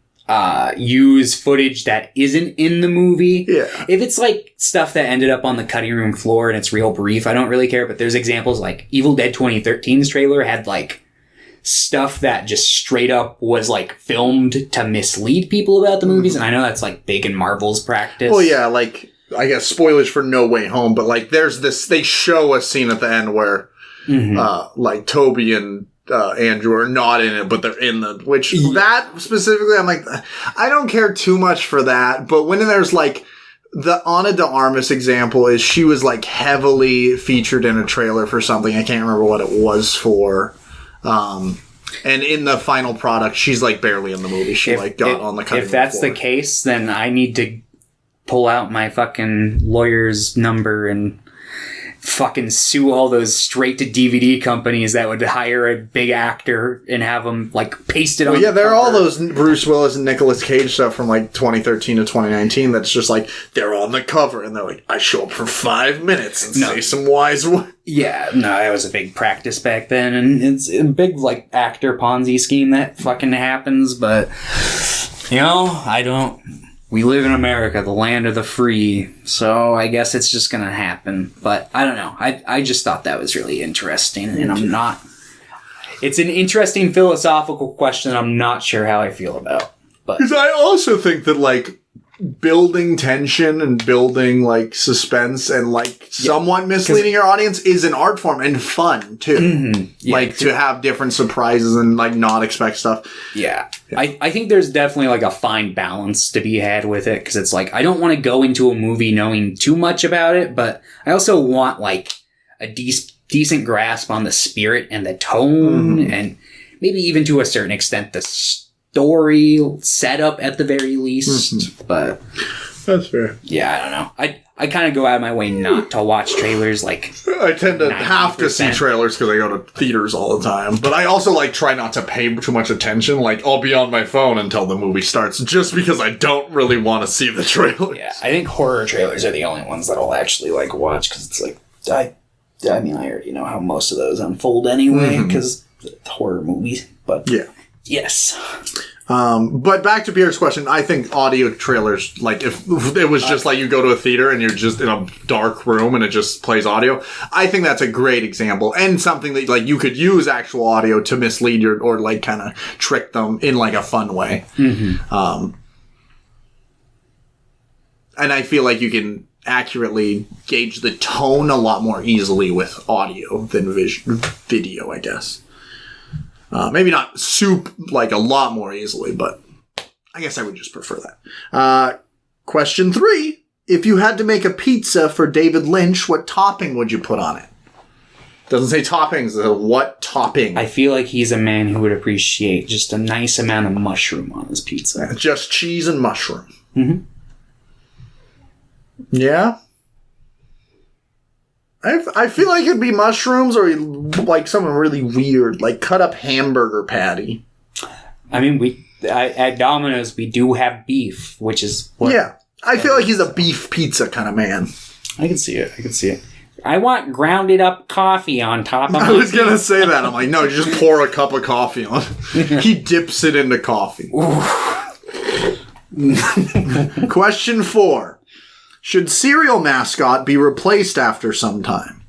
use footage that isn't in the movie. Yeah. If it's stuff that ended up on the cutting room floor and it's real brief, I don't really care. But there's examples Evil Dead 2013's trailer had stuff that just straight up was filmed to mislead people about the movies, and I know that's big in Marvel's practice. Well, yeah, I guess spoilers for No Way Home, but there's this, they show a scene at the end where, Toby and Andrew are not in it, but they're in that specifically, I'm I don't care too much for that, but when there's the Ana de Armas example is she was heavily featured in a trailer for something, I can't remember what it was for, and in the final product, she's barely in the movie, she got on the cutting room If that's floor. the case, then I need to pull out my fucking lawyer's number and fucking sue all those straight-to-DVD companies that would hire a big actor and have them, paste it on yeah, there cover. are all those Bruce Willis and Nicolas Cage stuff from, 2013 to 2019 that's just, they're on the cover, and they're I show up for 5 minutes and say some wise words. Yeah, no, that was a big practice back then, and it's a big, actor Ponzi scheme that fucking happens, but, we live in America, the land of the free, so I guess it's just gonna happen. But I don't know. I just thought that was really interesting, and I'm not... It's an interesting philosophical question I'm not sure how I feel about. Because I also think that, building tension and building, suspense and, somewhat misleading your audience is an art form and fun, too. Mm-hmm. Yeah, to have different surprises and, not expect stuff. Yeah. I think there's definitely, a fine balance to be had with it, because it's I don't want to go into a movie knowing too much about it, but I also want, a decent grasp on the spirit and the tone, and maybe even to a certain extent the story setup at the very least. But That's fair. Yeah, I don't know. I kind of go out of my way not to watch trailers. Like, I tend to 90%. have to see trailers because I go to theaters all the time. But I also like try not to pay too much attention. Like, I'll be on my phone until the movie starts, just because I don't really want to see the trailer. Yeah, I think horror trailers are the only ones that I'll actually like watch because it's like I mean, I already know how most of those unfold anyway because the horror movies. But yeah, yes. But back to Pierre's question, I think audio trailers, like if it was just like you go to a theater and you're just in a dark room and it just plays audio, I think that's a great example and something that like you could use actual audio to mislead or like kind of trick them in like a fun way. Mm-hmm. And I feel like you can accurately gauge the tone a lot more easily with audio than video, I guess. Maybe not like a lot more easily, but I guess I would just prefer that. Question 3. If you had to make a pizza for David Lynch, what topping would you put on it? Doesn't say toppings. What topping? I feel like he's a man who would appreciate just a nice amount of mushroom on his pizza. Just cheese and mushroom. Mm-hmm. Yeah? I feel like it'd be mushrooms or like something really weird, like cut up hamburger patty. I mean, at Domino's we do have beef, which is what. Yeah, I feel like he's a beef pizza kind of man. I can see it. I want grounded up coffee on top of. I was gonna say that. I'm like, no, you just pour a cup of coffee on. He dips it into coffee. Question 4. Should cereal mascot be replaced after some time?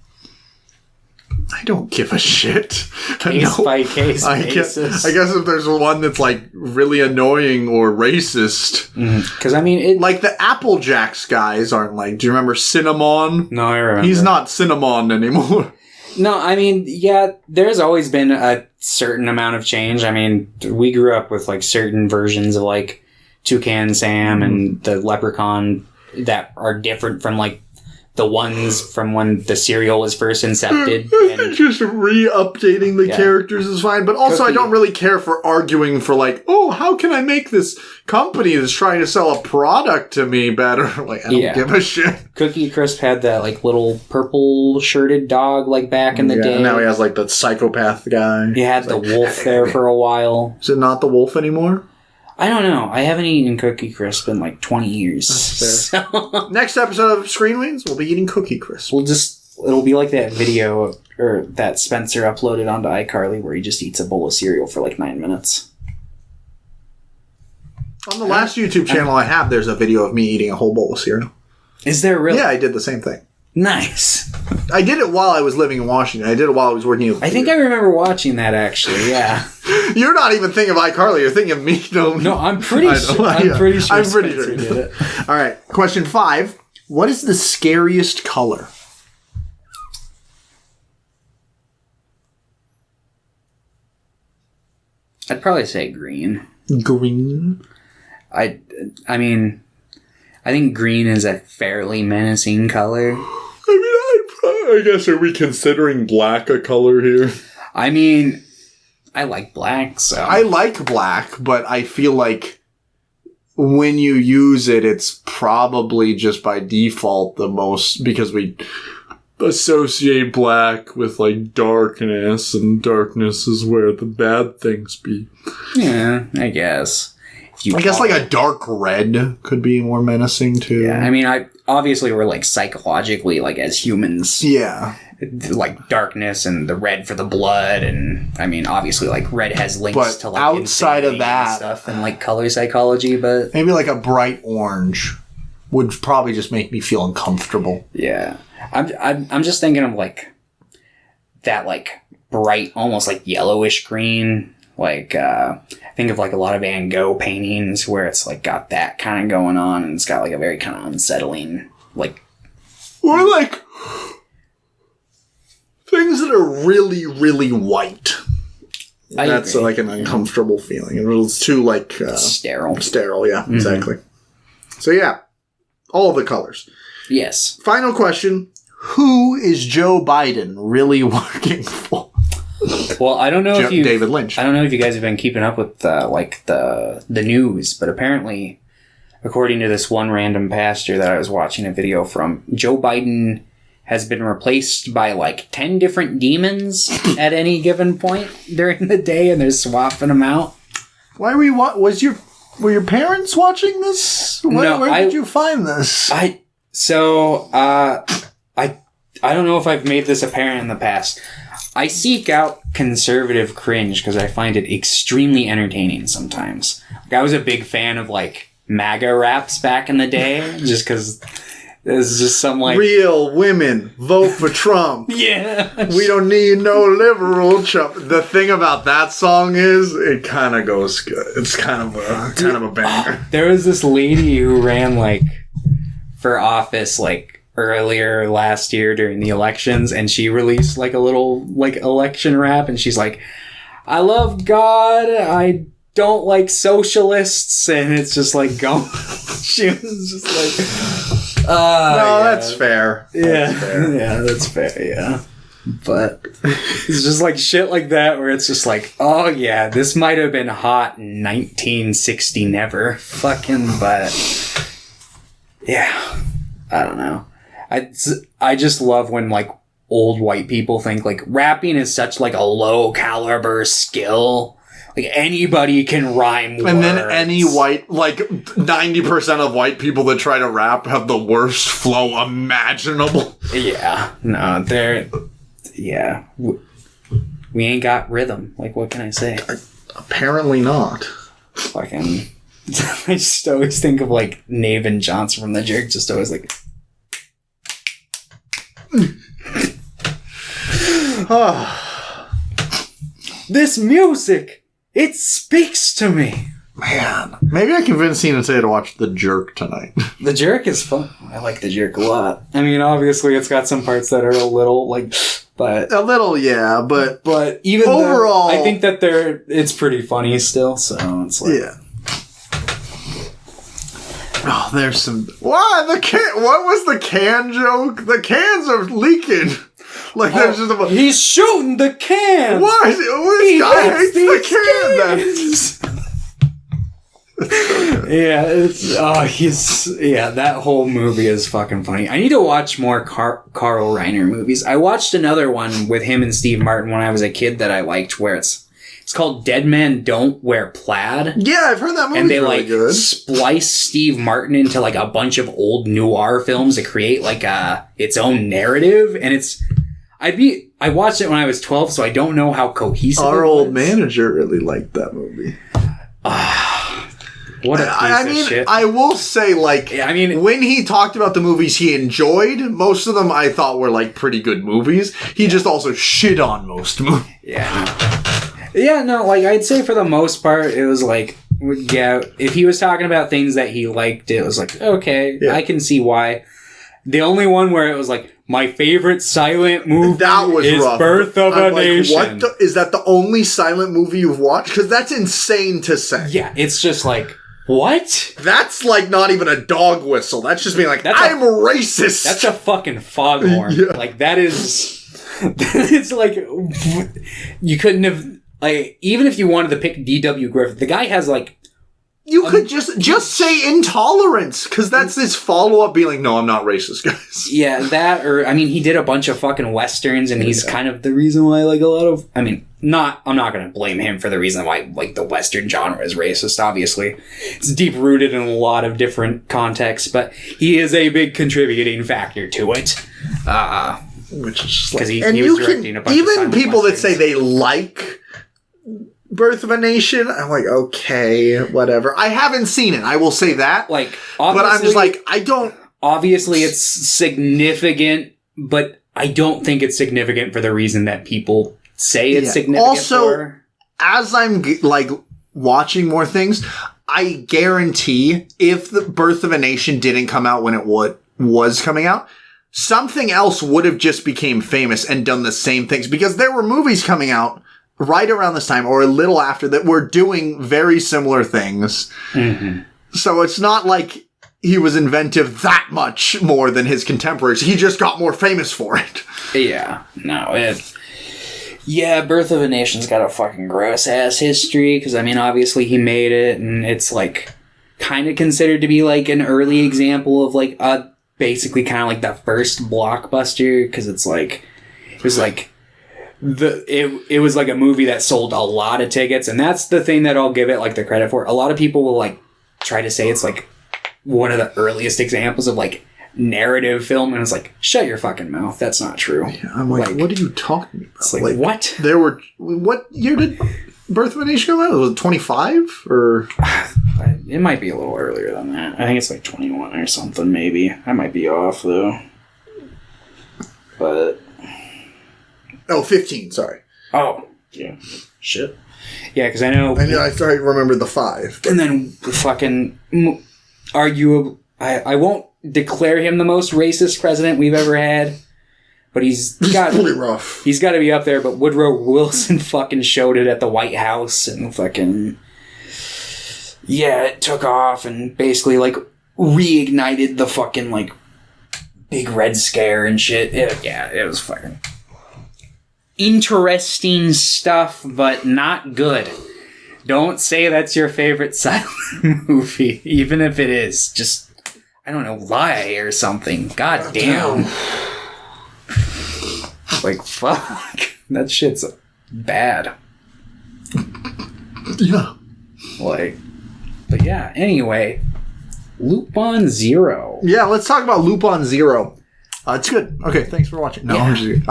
I don't give a shit. Case by case basis. I guess if there's one that's like really annoying or racist. Because I mean, like the Apple Jacks guys aren't like. Do you remember Cinnamon? No, I remember. He's not Cinnamon anymore. No, I mean, yeah, there's always been a certain amount of change. I mean, we grew up with like certain versions of like Toucan Sam and the Leprechaun that are different from like the ones from when the cereal was first incepted. And just re-updating the characters is fine, but also I don't really care for arguing for like, oh, how can I make this company that's trying to sell a product to me better? Like, I don't give a shit. Cookie Crisp had that like little purple shirted dog like back in the day. And now he has like the psychopath guy. He had the wolf there for a while. Is it not the wolf anymore? I don't know. I haven't eaten Cookie Crisp in like 20 years. That's fair. So. Next episode of Screen Weens, we'll be eating Cookie Crisp. It'll be like that video or that Spencer uploaded onto iCarly where he just eats a bowl of cereal for like 9 minutes. On the last YouTube channel I have, there's a video of me eating a whole bowl of cereal. Is there really? Yeah, I did the same thing. Nice. I did it while I was living in Washington. I did it while I was working at the I think I remember watching that, actually, yeah. You're not even thinking of iCarly. You're thinking of me. No, I'm pretty sure. I'm pretty sure Spencer did it. All right. Question 5. What is the scariest color? I'd probably say green. Green? I mean, I think green is a fairly menacing color. I guess, are we considering black a color here? I mean, I like black, so... I like black, but I feel like when you use it, it's probably just by default the most... Because we associate black with, like, darkness, and darkness is where the bad things be. Yeah, I guess. I guess, like, a dark red could be more menacing, too. Yeah, I mean, obviously we're, like, psychologically, like, as humans. Yeah. Like, darkness and the red for the blood, and, I mean, obviously, like, red has links to, like, outside of that and stuff and, like, color psychology, but... Maybe, like, a bright orange would probably just make me feel uncomfortable. Yeah. I'm just thinking of, like, that, like, bright, almost, like, yellowish green... Like, I think of, like, a lot of Van Gogh paintings where it's, like, got that kind of going on, and it's got, like, a very kind of unsettling, like... Or, like, things that are really, really white. That's, like, an uncomfortable feeling. It's too, like... sterile. Sterile, yeah, exactly. So, yeah, all the colors. Yes. Final question. Who is Joe Biden really working for? Well, I don't know if you David Lynch. I don't know if you guys have been keeping up with like the news, but apparently according to this one random pastor that I was watching a video from, Joe Biden has been replaced by like 10 different demons at any given point during the day, and they're swapping them out. Why were you? Were your parents watching this? Where did you find this? I don't know if I've made this apparent in the past. I seek out conservative cringe because I find it extremely entertaining sometimes. Like, I was a big fan of like MAGA raps back in the day, just because there's just some like real women vote for Trump. Yeah, we don't need no liberal Trump. The thing about that song is it kind of goes good. It's kind of a banger. There was this lady who ran like for office like earlier last year during the elections, and she released like a little like election rap, and she's like, I love God, I don't like socialists, and it's just like going. She was just like, that's fair. That's fair, yeah. But it's just like shit like that where it's just like, oh yeah, this might have been hot in 1960 never fucking, but yeah, I don't know. I just love when like old white people think like rapping is such like a low caliber skill. Like anybody can rhyme words. And then any white, like 90% of white people that try to rap have the worst flow imaginable. Yeah. No, we ain't got rhythm. Like, what can I say? Apparently not. Fucking. I just always think of like Navin Johnson from The Jerk, just always like. This music, it speaks to me. Man, maybe I convinced Tina to watch The Jerk tonight. The Jerk is fun. I like The Jerk a lot. I mean, obviously, it's got some parts that are a little like, but a little, yeah. But even overall, I think that it's pretty funny still. So it's like, yeah. Oh, there's some. Why the can? What was the can joke? The cans are leaking. Like there's just he's shooting the cans. Why? This guy hates the can. That whole movie is fucking funny. I need to watch more Carl Reiner movies. I watched another one with him and Steve Martin when I was a kid that I liked, where it's called Dead Men Don't Wear Plaid. Yeah, I've heard that movie. And they really like good. Splice Steve Martin into like a bunch of old noir films to create like its own narrative, and I watched it when I was 12, so I don't know how cohesive our old manager really liked that movie. What a piece of shit. I will say, like, when he talked about the movies he enjoyed, most of them I thought were, like, pretty good movies. He just also shit on most movies. Yeah, no, like, I'd say for the most part, it was like, yeah, if he was talking about things that he liked, it was like, okay, I can see why. The only one where it was like, my favorite silent movie is rough. Birth of a Nation. Is that the only silent movie you've watched? Because that's insane to say. Yeah, it's just like, what? That's like not even a dog whistle. That's just being like, I'm racist. That's a fucking foghorn. Yeah. Like, that is... It's like... You couldn't have... Like, even if you wanted to pick D.W. Griffith, the guy has like... You could just say intolerance, because that's his follow-up being like, no, I'm not racist, guys. Yeah, that, or, I mean, he did a bunch of fucking westerns, and he's kind of the reason why, like, a lot of, I mean, I'm not gonna blame him for the reason why, like, the western genre is racist, obviously. It's deep-rooted in a lot of different contexts, but he is a big contributing factor to it. Which is just like, he was directing a bunch of even people westerns. that say they like Birth of a Nation, I'm like, okay, whatever. I haven't seen it. I will say that. Like, but I'm just like, I don't. Obviously, it's significant, but I don't think it's significant for the reason that people say it's significant. Also, as I'm like watching more things, I guarantee if the Birth of a Nation didn't come out when it was coming out, something else would have just became famous and done the same things, because there were movies coming out right around this time or a little after that were doing very similar things. Mm-hmm. So it's not like he was inventive that much more than his contemporaries. He just got more famous for it. Yeah. No, Birth of a Nation's got a fucking gross ass history, because I mean, obviously he made it, and it's like kind of considered to be like an early example of like basically kind of like the first blockbuster, because it's like it was like it was like a movie that sold a lot of tickets, and that's the thing that I'll give it like the credit for. A lot of people will like try to say it's like one of the earliest examples of like narrative film, and it's like, shut your fucking mouth, that's not true. Yeah, I'm like, what are you talking about? It's like what? What year did Birth of a Nation come out? Was it 25 or? It might be a little earlier than that. I think it's like 21 or something, maybe. I might be off though. But 15. Sorry. Oh yeah, shit. Yeah, because I know. I started to remember the 5. And then fucking arguable. I won't declare him the most racist president we've ever had, but he's pretty rough. He's got to be up there. But Woodrow Wilson fucking showed it at the White House, and fucking it took off and basically like reignited the fucking like big Red Scare and shit. It was fucking interesting stuff, but not good. Don't say that's your favorite silent movie, even if it is. Just, I don't know, lie or something. God damn. Like, fuck. That shit's bad. Yeah. Like, but yeah, anyway. Lupin Zero. Yeah, let's talk about Lupin Zero. It's good. Okay, thanks for watching. No, I'm just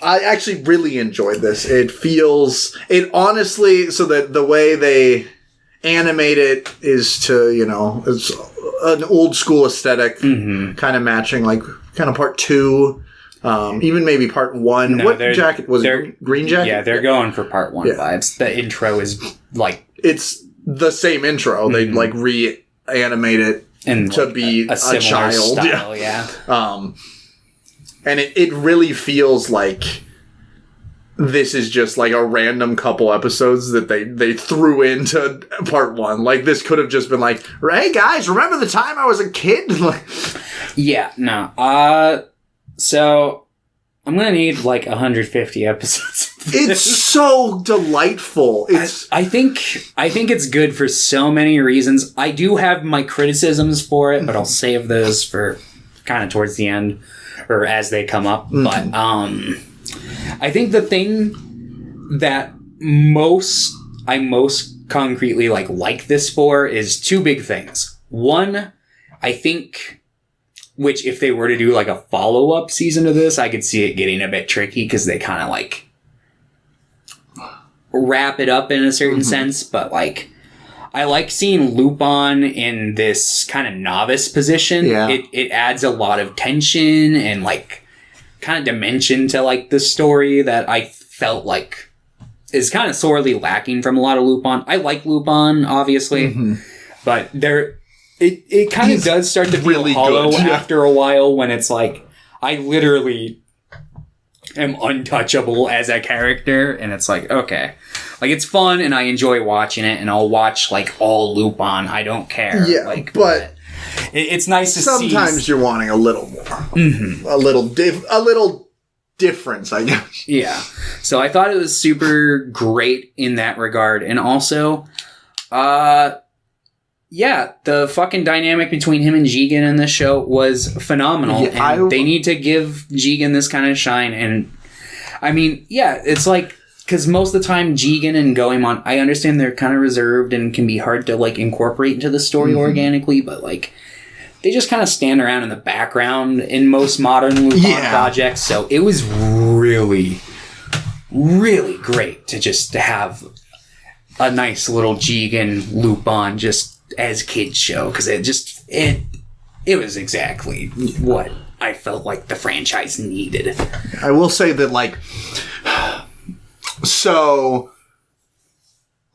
I actually really enjoyed this. It honestly, so that the way they animate it is to, it's an old school aesthetic, kind of matching like kind of part 2, even maybe part 1. No, what jacket was it? Green jacket? Yeah, they're going for part 1 vibes. The intro is like, it's the same intro. They like reanimate it and to like be a child. Style, yeah. And it really feels like this is just like a random couple episodes that they threw into part 1. Like, this could have just been like, hey guys, remember the time I was a kid? Yeah, no. So I'm gonna need like 150 episodes. It's so delightful. I think it's good for so many reasons. I do have my criticisms for it, but I'll save those for kind of towards the end. Or as they come up. But I think the thing that I most concretely like this for is 2 big things. One, I think, which if they were to do like a follow-up season to this, I could see it getting a bit tricky because they kind of like wrap it up in a certain sense. But like, I like seeing Lupin in this kind of novice position. Yeah. It adds a lot of tension and like kind of dimension to like the story that I felt like is kind of sorely lacking from a lot of Lupin. I like Lupin, obviously, but it kind of does start to feel really hollow after a while when it's like, I literally am untouchable as a character, and it's like, okay. Like, it's fun, and I enjoy watching it, and I'll watch, like, all Lupin. I don't care. Yeah, like, but it's nice to see. Sometimes you're wanting a little more. A little difference, I guess. Yeah. So I thought it was super great in that regard. And also, the fucking dynamic between him and Jigen in this show was phenomenal. Yeah, and they need to give Jigen this kind of shine. And, I mean, it's like, because most of the time, Jigen and Goemon, I understand they're kind of reserved and can be hard to, like, incorporate into the story organically, but, like, they just kind of stand around in the background in most modern Lupin projects, so it was really, really great to have a nice little Jigen Lupin just as kids show, because it was exactly what I felt like the franchise needed. I will say that, like, so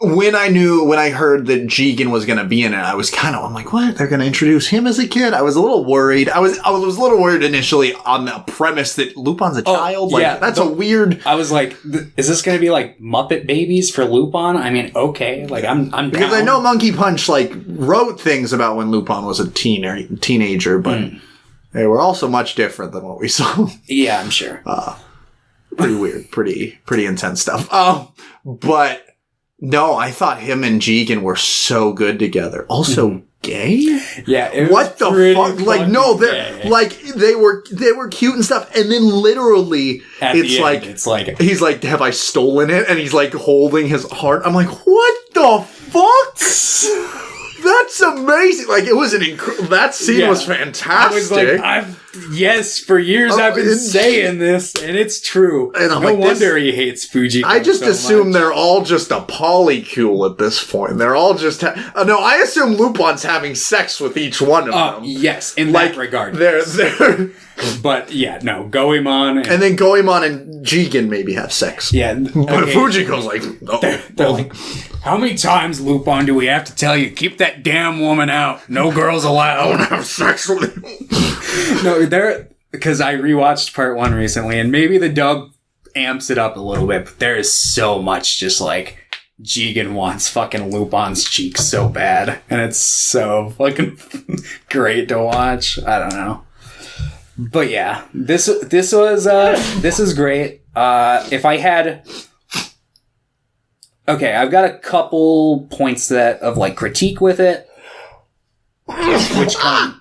when I heard that Jigen was going to be in it, I'm like, what? They're going to introduce him as a kid? I was a little worried. I was a little worried initially on the premise that Lupin's a child. Like, that's a weird. I was like, is this going to be like Muppet Babies for Lupin? I mean, okay, like I'm because down. I know Monkey Punch like wrote things about when Lupin was a teenager, but they were also much different than what we saw. Yeah, I'm sure. Pretty weird, pretty intense stuff. But No, I thought him and Jigen were so good together. Also gay? Yeah. What the fuck? Like, no, they're like they were cute and stuff, and then literally it's like he's like, have I stolen it? And he's like holding his heart. I'm like, what the fuck? That's amazing! Like, it was that scene was fantastic. I was like, for years I've been saying this, and it's true. And no wonder he hates Fuji. I just assume they're all just a polycule at this point. They're all just no. I assume Lupin's having sex with each one of them. Yes, in that regard. They're But yeah, no, Goemon and then Goemon and Jigen maybe have sex. Yeah, but Fujiko's like, they're like, how many times, Lupin, do we have to tell you, keep that damn woman out? No girls allowed. I don't have sex with him. No, because I rewatched part 1 recently, and maybe the dub amps it up a little bit, but there is so much just like Jigen wants fucking Lupin's cheeks so bad, and it's so fucking great to watch. I don't know. But yeah, this is great. If I had, okay, I've got a couple points of like critique with it, which I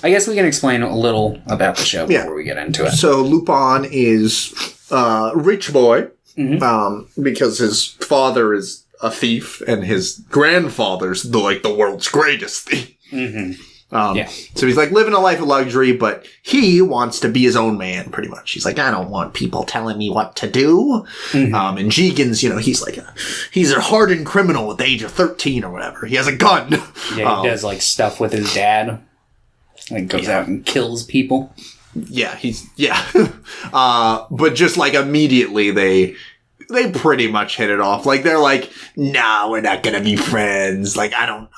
guess we can explain a little about the show before we get into it. So Lupin is a rich boy, because his father is a thief and his grandfather's the world's greatest thief. Mm-hmm. So he's like living a life of luxury, but he wants to be his own man, pretty much. He's like, I don't want people telling me what to do. And Jigen's, he's a hardened criminal at the age of 13 or whatever. He has a gun. Yeah, he does like stuff with his dad. Like goes out and kills people. Yeah, but just like immediately they pretty much hit it off. Like, they're like, nah, we're not gonna be friends. Like, I don't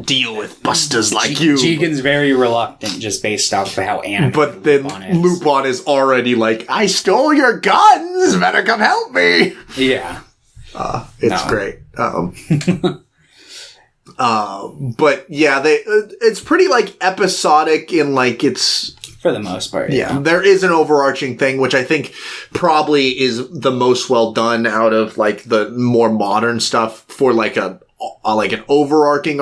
deal with busters like you. Jigen's very reluctant just based off of how animated But then Lupin is already like, I stole your guns! Better come help me! Yeah. It's great. But yeah, it's pretty like episodic in like it's... For the most part. Yeah. There is an overarching thing, which I think probably is the most well done out of like the more modern stuff for like an overarching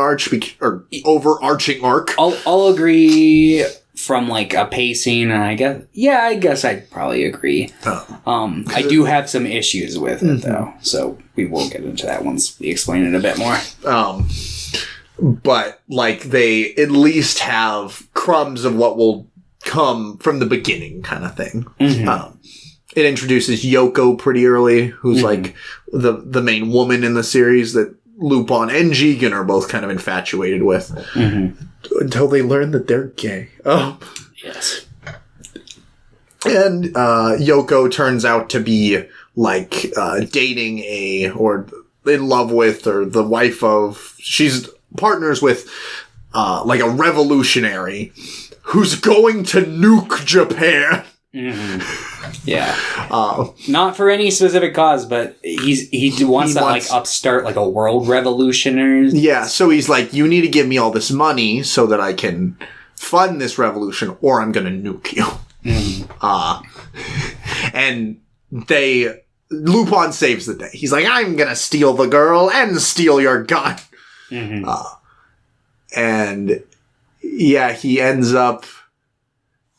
overarching arc. I'll agree from like a pacing, and I guess I'd probably agree. I do have some issues with it though, so we will get into that once we explain it a bit more. But like they at least have crumbs of what will come from the beginning kind of thing. It introduces Yoko pretty early, who's like the main woman in the series that Lupin and Jigen are both kind of infatuated with until they learn that they're gay. Yes. And Yoko turns out to be like dating or in love with or the wife of, she's partners with like a revolutionary who's going to nuke Japan. Yeah. Not for any specific cause, but he wants to like upstart like a world revolution. Yeah, so he's like, you need to give me all this money so that I can fund this revolution or I'm going to nuke you. And Lupin saves the day. He's like, I'm going to steal the girl and steal your gun. And yeah, he ends up...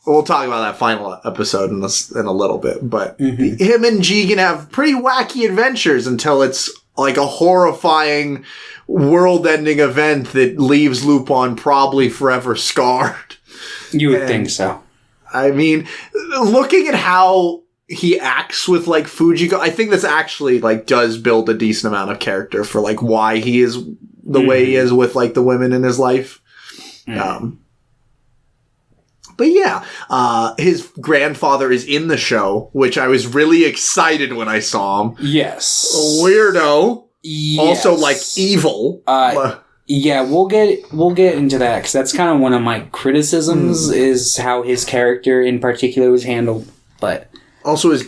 We'll talk about that final episode in a little bit, but him and Jigen have pretty wacky adventures until it's like a horrifying world-ending event that leaves Lupin probably forever scarred. You would think so. I mean, looking at how he acts with like Fujiko, I think this actually like does build a decent amount of character for like why he is the way he is with like the women in his life. But yeah, his grandfather is in the show, which I was really excited when I saw him. Yes. A weirdo. Yes. Also, like, evil. Yeah, we'll get into that, because that's kind of one of my criticisms, is how his character in particular was handled, but... Also, his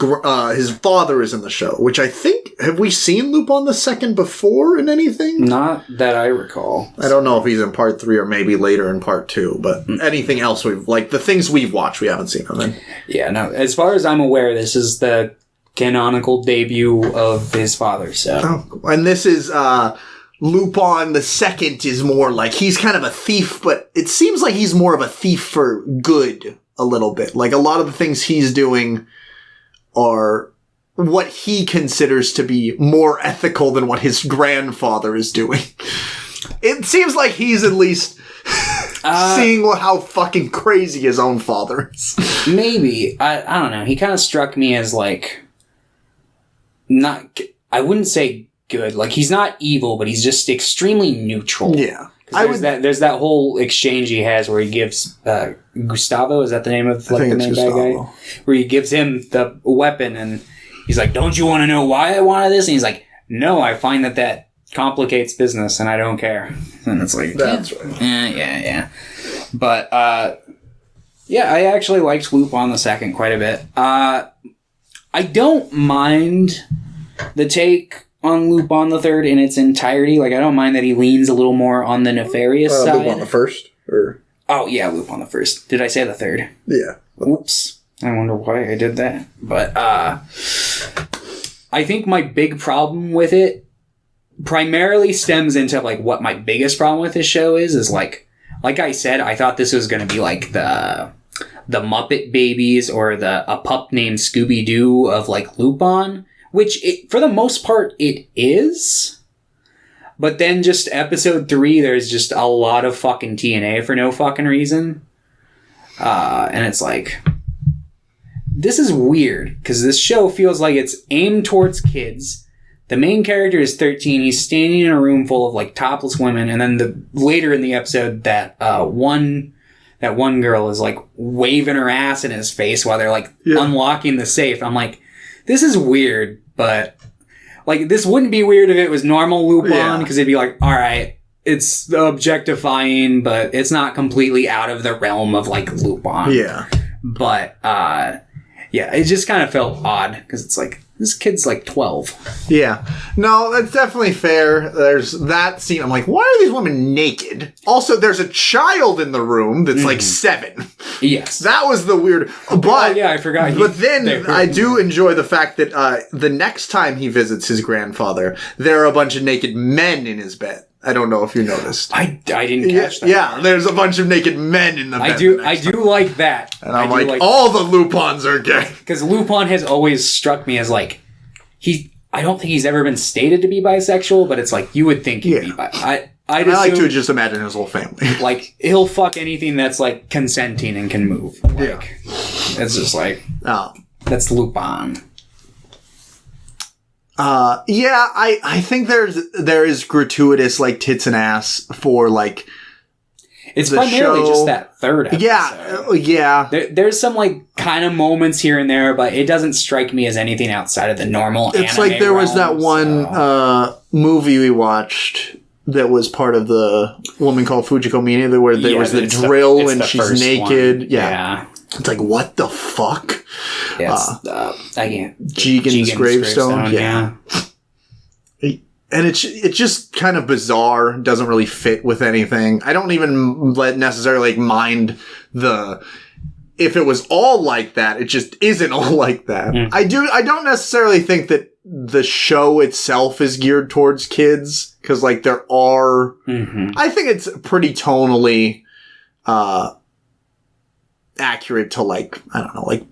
father is in the show, which I think... Have we seen Lupin II before in anything? Not that I recall. I don't know if he's in part 3 or maybe later in part 2, but anything else the things we've watched, we haven't seen him in. Yeah, no, as far as I'm aware, this is the canonical debut of his father. So, and this is Lupin the Second is more like he's kind of a thief, but it seems like he's more of a thief for good a little bit. Like a lot of the things he's doing are what he considers to be more ethical than what his grandfather is doing. It seems like he's at least seeing how fucking crazy his own father is. Maybe. I don't know. He kind of struck me as like not. I wouldn't say good. Like he's not evil, but he's just extremely neutral. Yeah. There's that whole exchange he has where he gives Gustavo, is that the name of like the main bad guy? Where he gives him the weapon and he's like, "Don't you want to know why I wanted this?" And he's like, "No, I find that complicates business and I don't care." And it's like, that's right. Yeah. But yeah, I actually liked Lupin the Second quite a bit. I don't mind the take on Lupin the Third in its entirety. Like, I don't mind that he leans a little more on the nefarious side. Lupin the First? Or? Oh, yeah, Lupin the First. Did I say the third? Yeah. Oops. I wonder why I did that. But, I think my big problem with it primarily stems into, like, what my biggest problem with this show is like I said, I thought this was going to be, like, the Muppet Babies or a pup named Scooby-Doo of, like, Lupin. Which, for the most part, it is. But then just episode 3, there's just a lot of fucking TNA for no fucking reason. And it's like, this is weird, because this show feels like it's aimed towards kids. The main character is 13. He's standing in a room full of, like, topless women. And then later in the episode, that one girl is, like, waving her ass in his face while they're, like, unlocking the safe. I'm like, this is weird. But, like, this wouldn't be weird if it was normal Lupin, because it'd be like, alright, it's objectifying, but it's not completely out of the realm of, like, Lupin. Yeah. But, yeah, it just kind of felt odd, because it's like, this kid's, like, 12. Yeah. No, that's definitely fair. There's that scene. I'm like, why are these women naked? Also, there's a child in the room that's, like, 7. Yes. That was the weird... But yeah, I forgot. But then I do enjoy the fact that the next time he visits his grandfather, there are a bunch of naked men in his bed. I don't know if you noticed. I didn't catch that. Yeah, there's a bunch of naked men in the bed. I do like that. And I'm like, all the Lupins are gay. Because Lupin has always struck me as like, I don't think he's ever been stated to be bisexual, but it's like, you would think he'd be bisexual. I like to just imagine his whole family. Like, he'll fuck anything that's, like, consenting and can move. Like, it's just like, that's Lupin. Yeah, I think there is gratuitous, like, tits and ass for, like, it's primarily just that third episode. Yeah. There's some, like, kind of moments here and there, but it doesn't strike me as anything outside of the normal anime It's like there was that one movie we watched that was part of the Woman Called Fujiko Mine, where there was the drill and she's naked. One. Yeah. It's like, what the fuck? Yeah, I can't. Jigen's gravestone. Yeah. And it's just kind of bizarre. Doesn't really fit with anything. I don't even necessarily like mind if it was all like that. It just isn't all like that. I don't necessarily think that the show itself is geared towards kids, because like there are. I think it's pretty tonally accurate to, like, I don't know, like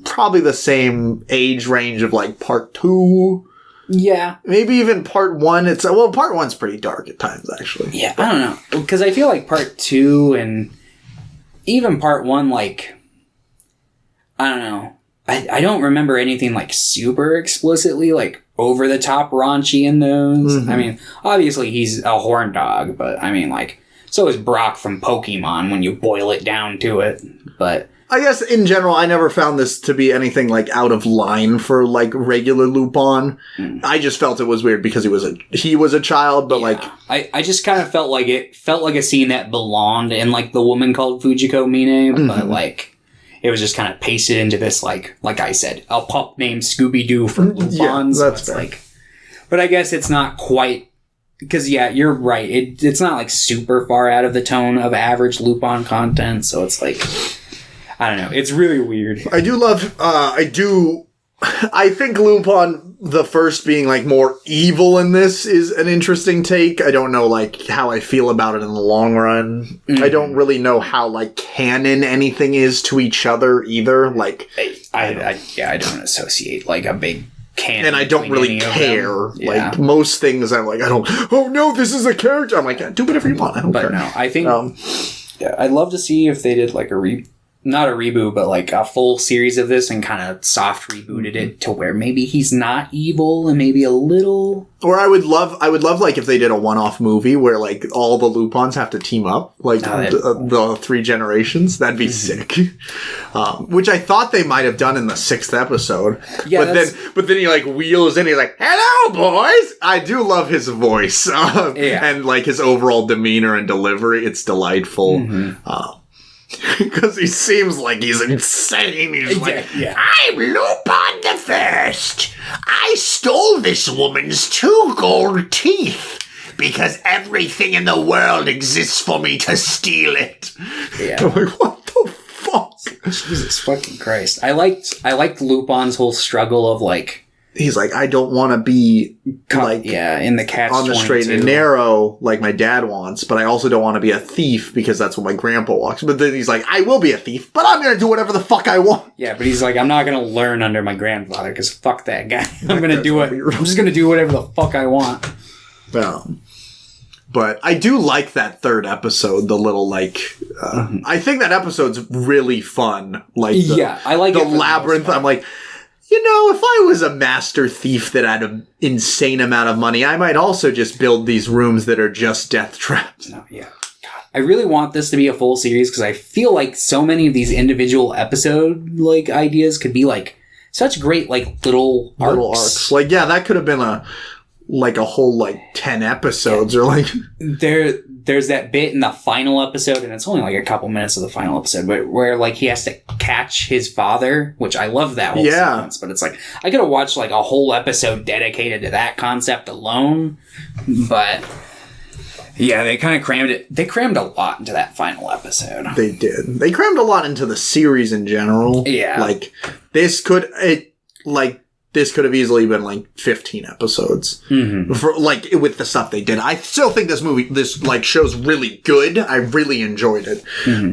probably the same age range of like part 2. Yeah. Maybe even part 1. Part 1's pretty dark at times, actually. Yeah, I don't know. Because I feel like part 2 and even part 1, like, I don't know. I don't remember anything, like, super explicitly, like, over-the-top raunchy in those. I mean, obviously he's a horn dog, but, I mean, like, so is Brock from Pokemon when you boil it down to it. But I guess, in general, I never found this to be anything, like, out of line for, like, regular Lupin. I just felt it was weird because he was a child, but, like... I just kind of felt like a scene that belonged in, like, The Woman Called Fujiko Mine, but, like... It was just kind of pasted into this, like I said, a pup named Scooby-Doo for Lupin. Yeah, so that's fair. Like, but I guess it's not quite, because yeah, you're right. It's not like super far out of the tone of average Lupin content. So it's like, I don't know. It's really weird. I do I think Lupin, the first being, like, more evil in this is an interesting take. I don't know, like, how I feel about it in the long run. Mm-hmm. I don't really know how, like, canon anything is to each other either. Like, I don't associate, like, a big canon. And I don't really care. Like, most things I'm like, oh no, this is a character. I'm like, do whatever you want. I don't care. But no, I think, I'd love to see if they did, like, not a reboot, but like a full series of this and kind of soft rebooted it to where maybe he's not evil and maybe a little. Or I would love like if they did a one-off movie where like all the Lupins have to team up, like the 3 generations. That'd be sick. Which I thought they might have done in the 6th episode. Yeah, but then he like wheels in. He's like, "Hello, boys." I do love his voice and like his overall demeanor and delivery. It's delightful. Mm-hmm. Because he seems like he's insane. He's like, I'm Lupin the First. I stole this woman's 2 gold teeth because everything in the world exists for me to steal it. Yeah. I'm like, what the fuck? Jesus fucking Christ. I liked Lupin's whole struggle of like, he's like, I don't want to be like in the catch on the straight and narrow like my dad wants, but I also don't want to be a thief because that's what my grandpa wants. But then he's like, I will be a thief, but I'm gonna do whatever the fuck I want. Yeah, but he's like, I'm not gonna learn under my grandfather because fuck that guy. I'm gonna do it. I'm just gonna do whatever the fuck I want. But I do like that 3rd episode. The little like, I think that episode's really fun. Like, I like the labyrinth. I'm like, you know, if I was a master thief that had an insane amount of money, I might also just build these rooms that are just death traps. No, yeah. God. I really want this to be a full series because I feel like so many of these individual episode like ideas could be like such great like little arcs. Like, yeah, that could have been a whole like 10 episodes or like there's that bit in the final episode, and it's only like a couple minutes of the final episode, but where like he has to catch his father, which I love that whole sequence, but it's like I could have watched like a whole episode dedicated to that concept alone, but yeah, they kind of crammed it. They crammed a lot into that final episode. They did. They crammed a lot into the series in general. Yeah. Like this could have easily been like 15 episodes for like with the stuff they did. I still think this like show's really good. I really enjoyed it,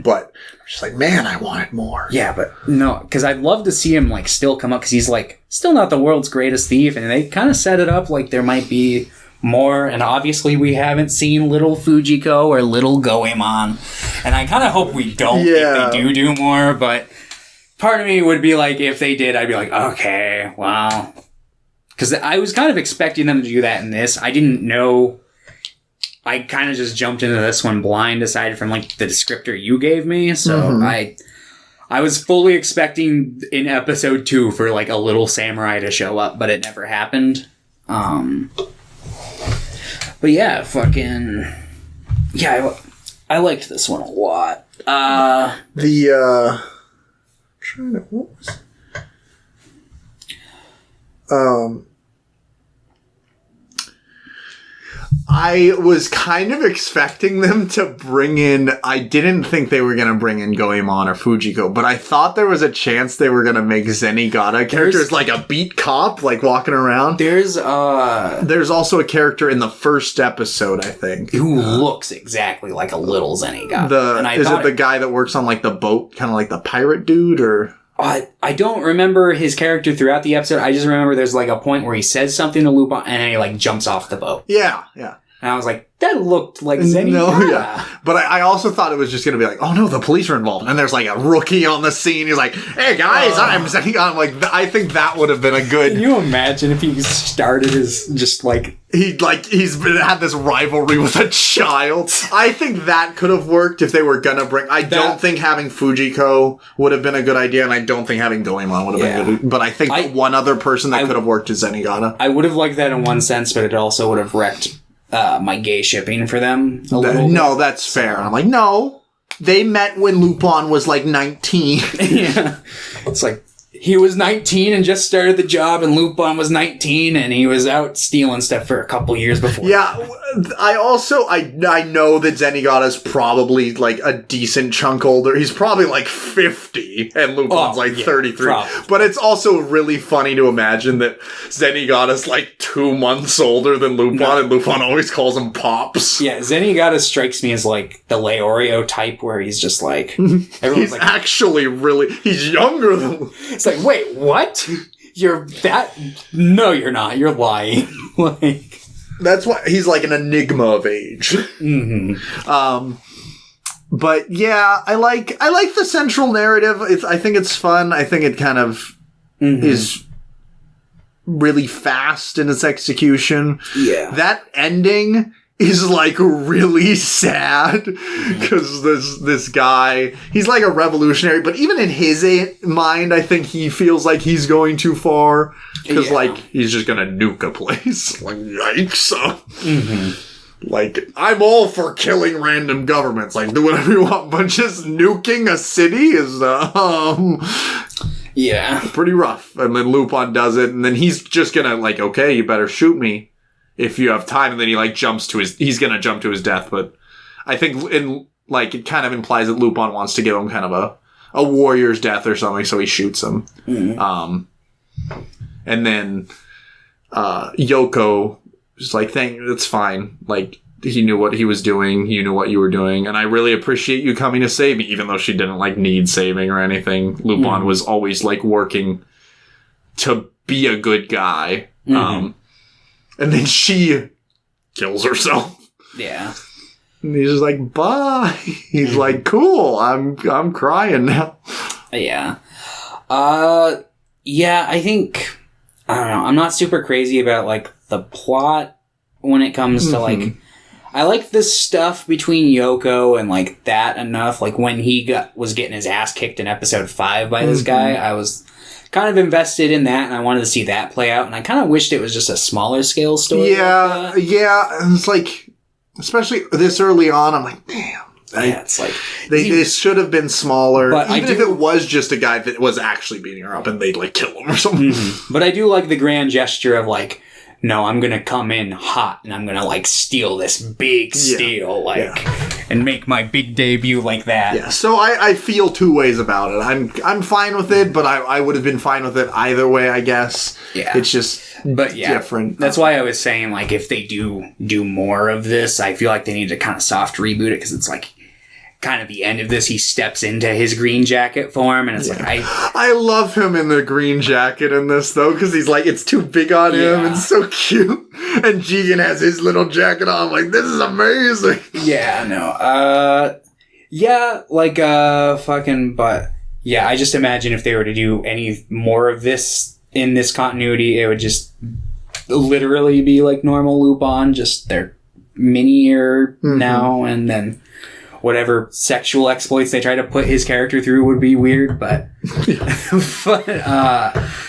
but I'm just like, man, I wanted more. Yeah, but no, because I'd love to see him like still come up because he's like still not the world's greatest thief, and they kind of set it up like there might be more. And obviously, we haven't seen little Fujiko or little Goemon, and I kind of hope we don't if they do more, but. Part of me would be like, if they did, I'd be like, okay, wow. Because I was kind of expecting them to do that in this. I didn't know. I kind of just jumped into this one blind, aside from like the descriptor you gave me. So I was fully expecting in episode 2 for like a little samurai to show up, but it never happened. But yeah, I liked this one a lot. What was I was kind of expecting them to bring in... I didn't think they were going to bring in Goemon or Fujiko, but I thought there was a chance they were going to make Zenigata characters like a beat cop, like walking around. There's also a character in the first episode, I think. Who looks exactly like a little Zenigata. Is it the guy that works on like the boat, kind of like the pirate dude, or... I don't remember his character throughout the episode. I just remember there's like a point where he says something to Lupin and then he like jumps off the boat. Yeah. And I was like, that looked like Zenigata. No, yeah. But I also thought it was just going to be like, oh no, the police are involved. And there's like a rookie on the scene. He's like, hey guys, I'm Zenigata. I'm like, I think that would have been a good... Can you imagine if he started as just like... He's had this rivalry with a child. I think that could have worked if they were going to bring... I don't think having Fujiko would have been a good idea, and I don't think having Goemon would have been good. But I think one other person that could have worked is Zenigata. I would have liked that in one sense, but it also would have wrecked... my gay shipping for them a little bit. No, that's fair. I'm like, no. They met when Lupin was like 19. Yeah. It's like, he was 19 and just started the job, and Lupin was 19 and he was out stealing stuff for a couple years before. Yeah, I know that Zenigata's probably like a decent chunk older. He's probably like 50 and Lupin's 33. Probably. But it's also really funny to imagine that Zenigata's like 2 months older than Lupin, and Lupin always calls him Pops. Yeah, Zenigata strikes me as like the Leorio type, where he's just like... he's like, actually he's younger than... It's like, wait, what? You're that... No, you're not. You're lying. Like... That's why he's like an enigma of age. Mm-hmm. But yeah, I like the central narrative. I think it's fun. I think it kind of is really fast in its execution. Yeah. That ending is like really sad because this guy, he's like a revolutionary, but even in his mind, I think he feels like he's going too far because like he's just gonna nuke a place. Like, yikes. Like, I'm all for killing random governments. Like, do whatever you want, but just nuking a city is pretty rough. And then Lupin does it, and then he's just gonna like, okay, you better shoot me if you have time, and then he like he's gonna jump to his death. But I think it kind of implies that Lupin wants to give him kind of a warrior's death or something, so he shoots him. And then Yoko is like, that's fine. Like, he knew what he was doing, you knew what you were doing, and I really appreciate you coming to save me, even though she didn't like need saving or anything. Lupin was always like working to be a good guy. And then she kills herself. Yeah. And he's just like, bye. He's like, cool. I'm crying now. Yeah. Yeah, I think, I don't know. I'm not super crazy about like the plot when it comes to like, I like this stuff between Yoko and like that enough. Like when he was getting his ass kicked in episode 5 by this guy, I was kind of invested in that, and I wanted to see that play out, and I kind of wished it was just a smaller scale story. Yeah, it's like, especially this early on, I'm like, damn. It's like they should have been smaller, but even if it was just a guy that was actually beating her up, and they'd like kill him or something. But I do like the grand gesture of like, no, I'm gonna come in hot and I'm gonna like steal this big steal, and make my big debut like that. Yeah, so I feel two ways about it. I'm fine with it, but I would have been fine with it either way, I guess. Yeah. It's just different. That's why I was saying, like, if they do more of this, I feel like they need to kind of soft reboot it, because it's like, kind of the end of this, he steps into his green jacket form, and it's like, I love him in the green jacket in this, though, because he's like, it's too big on him, and so cute, and Jigen has his little jacket on. I'm like, this is amazing. Yeah, no, but, yeah, I just imagine if they were to do any more of this in this continuity, it would just literally be like normal Lupin, just they're minier now, and then whatever sexual exploits they try to put his character through would be weird, but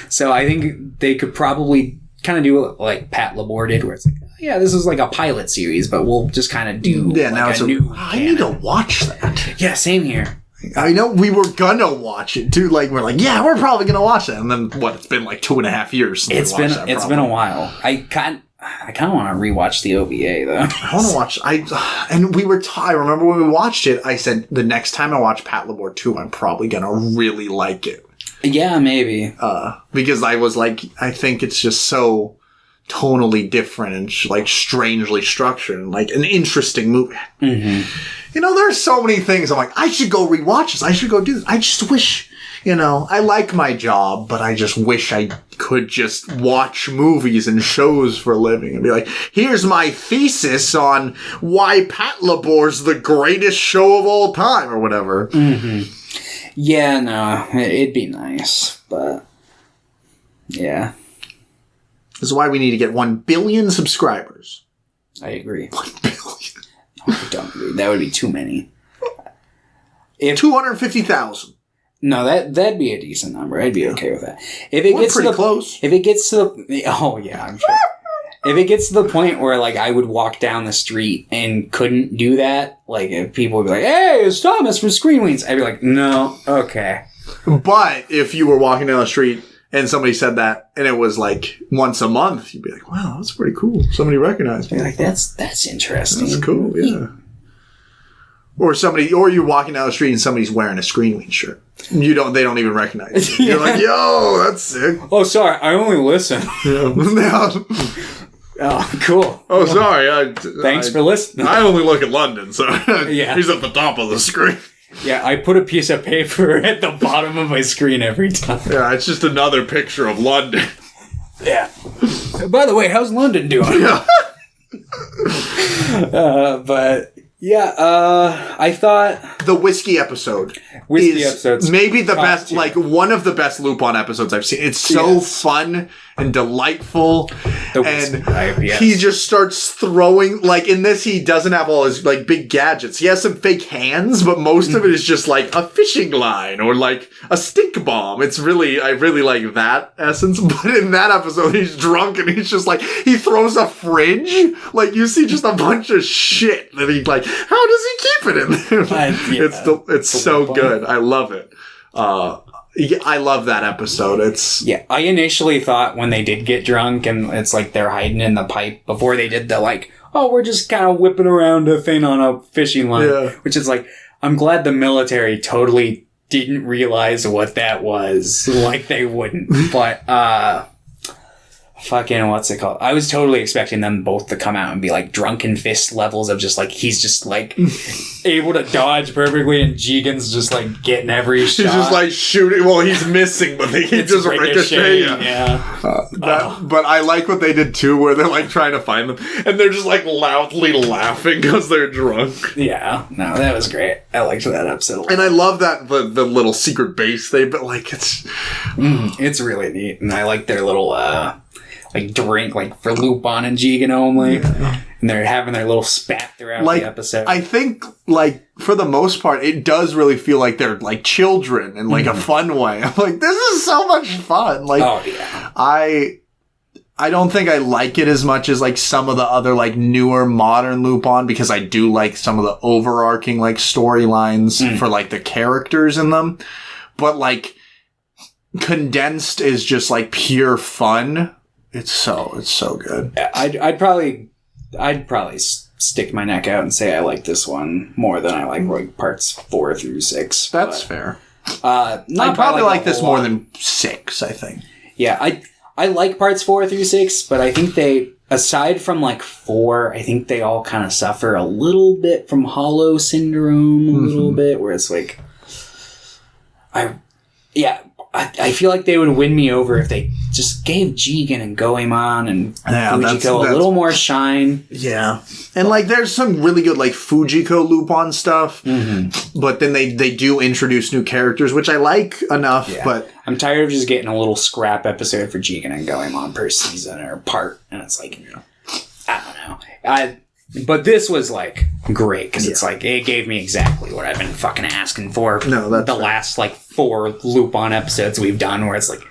so I think they could probably kind of do it like Pat Labor did, where it's like, yeah, this is like a pilot series, but we'll just kind of do now it's a new I need to watch that. Yeah, same here. I know we were gonna watch it too. Like, we're like, yeah, we're probably gonna watch it, and then it's been like 2.5 years since it's been a while. I kind of want to rewatch the OVA, though. I want to watch... I remember when we watched it, I said, the next time I watch Pat Labor 2, I'm probably going to really like it. Yeah, maybe. Because I was like, I think it's just so tonally different and like strangely structured and like an interesting movie. You know, there's so many things I'm like, I should go rewatch this. I should go do this. I just wish... You know, I like my job, but I just wish I could just watch movies and shows for a living and be like, here's my thesis on why Pat Labor's the greatest show of all time, or whatever. Yeah, no, it'd be nice, but yeah. This is why we need to get 1 billion subscribers. I agree. 1 billion. No, I don't agree. That would be too many. 250,000. No, that'd be a decent number. I'd be okay with that. If it gets pretty close. If it gets to the... Oh, yeah, I'm sure. If it gets to the point where, like, I would walk down the street and couldn't do that, like, if people would be like, hey, it's Thomas from Weens, I'd be like, no, okay. But if you were walking down the street and somebody said that, and it was like once a month, you'd be like, wow, that's pretty cool. Somebody recognized me. Like, that's interesting. That's cool, yeah. Or you're walking down the street and somebody's wearing a Screenween shirt. They don't even recognize you. You're like, yo, that's sick. Oh, sorry, I only listen. Yeah. Oh, cool. Oh, sorry. Thanks for listening. I only look at London, so yeah. He's at the top of the screen. Yeah, I put a piece of paper at the bottom of my screen every time. Yeah, it's just another picture of London. Yeah. By the way, how's London doing? Yeah. But yeah, I thought the whiskey episode episode's maybe the best, tier. like one of the best Lupin episodes I've seen. It's so fun and delightful, and he just starts throwing, like in this he doesn't have all his like big gadgets. He has some fake hands, but most of it is just like a fishing line or like a stink bomb. I really like that essence. But in that episode he's drunk and he's just like, he throws a fridge, like you see just a bunch of shit that he like, how does he keep it in there? It's so good. I love it. I love that episode. I initially thought when they did get drunk and it's like they're hiding in the pipe before they did the like, oh, we're just kind of whipping around a thing on a fishing line, which is like, I'm glad the military totally didn't realize what that was, like they wouldn't. But fucking what's it called? I was totally expecting them both to come out and be like drunken fist levels of just like, he's just like able to dodge perfectly and Jigen's just like getting every shot. He's just like shooting. Well, he's missing, but he just ricochet. Yeah. But I like what they did too, where they're like trying to find them and they're just like loudly laughing because they're drunk. Yeah. No, that was great. I liked that episode. And I love that the little secret base but like it's really neat. And I like their little like drink, like for Lupin and Jigen only, and they're having their little spat throughout the episode. I think, like for the most part, it does really feel like they're like children in like a fun way. I'm like, this is so much fun. Like, oh yeah, I don't think I like it as much as like some of the other like newer modern Lupin, because I do like some of the overarching like storylines for like the characters in them, but like condensed is just like pure fun. It's so good. I'd probably stick my neck out and say I like this one more than I like parts 4 through 6. That's fair. I'd probably like this more than 6, I think. Yeah, I like parts 4 through 6, but I think they, aside from like 4, I think they all kind of suffer a little bit from hollow syndrome, a little bit, where it's like, I feel like they would win me over if they just gave Jigen and Goemon and Fujiko a little more shine. Yeah. And like there's some really good like Fujiko Lupin stuff, but then they do introduce new characters, which I like enough, but I'm tired of just getting a little scrap episode for Jigen and Goemon per season or part, and it's like, I don't know. But this was like great because it's like it gave me exactly what I've been fucking asking for. No, that's the last like 4 Lupin episodes we've done, where it's like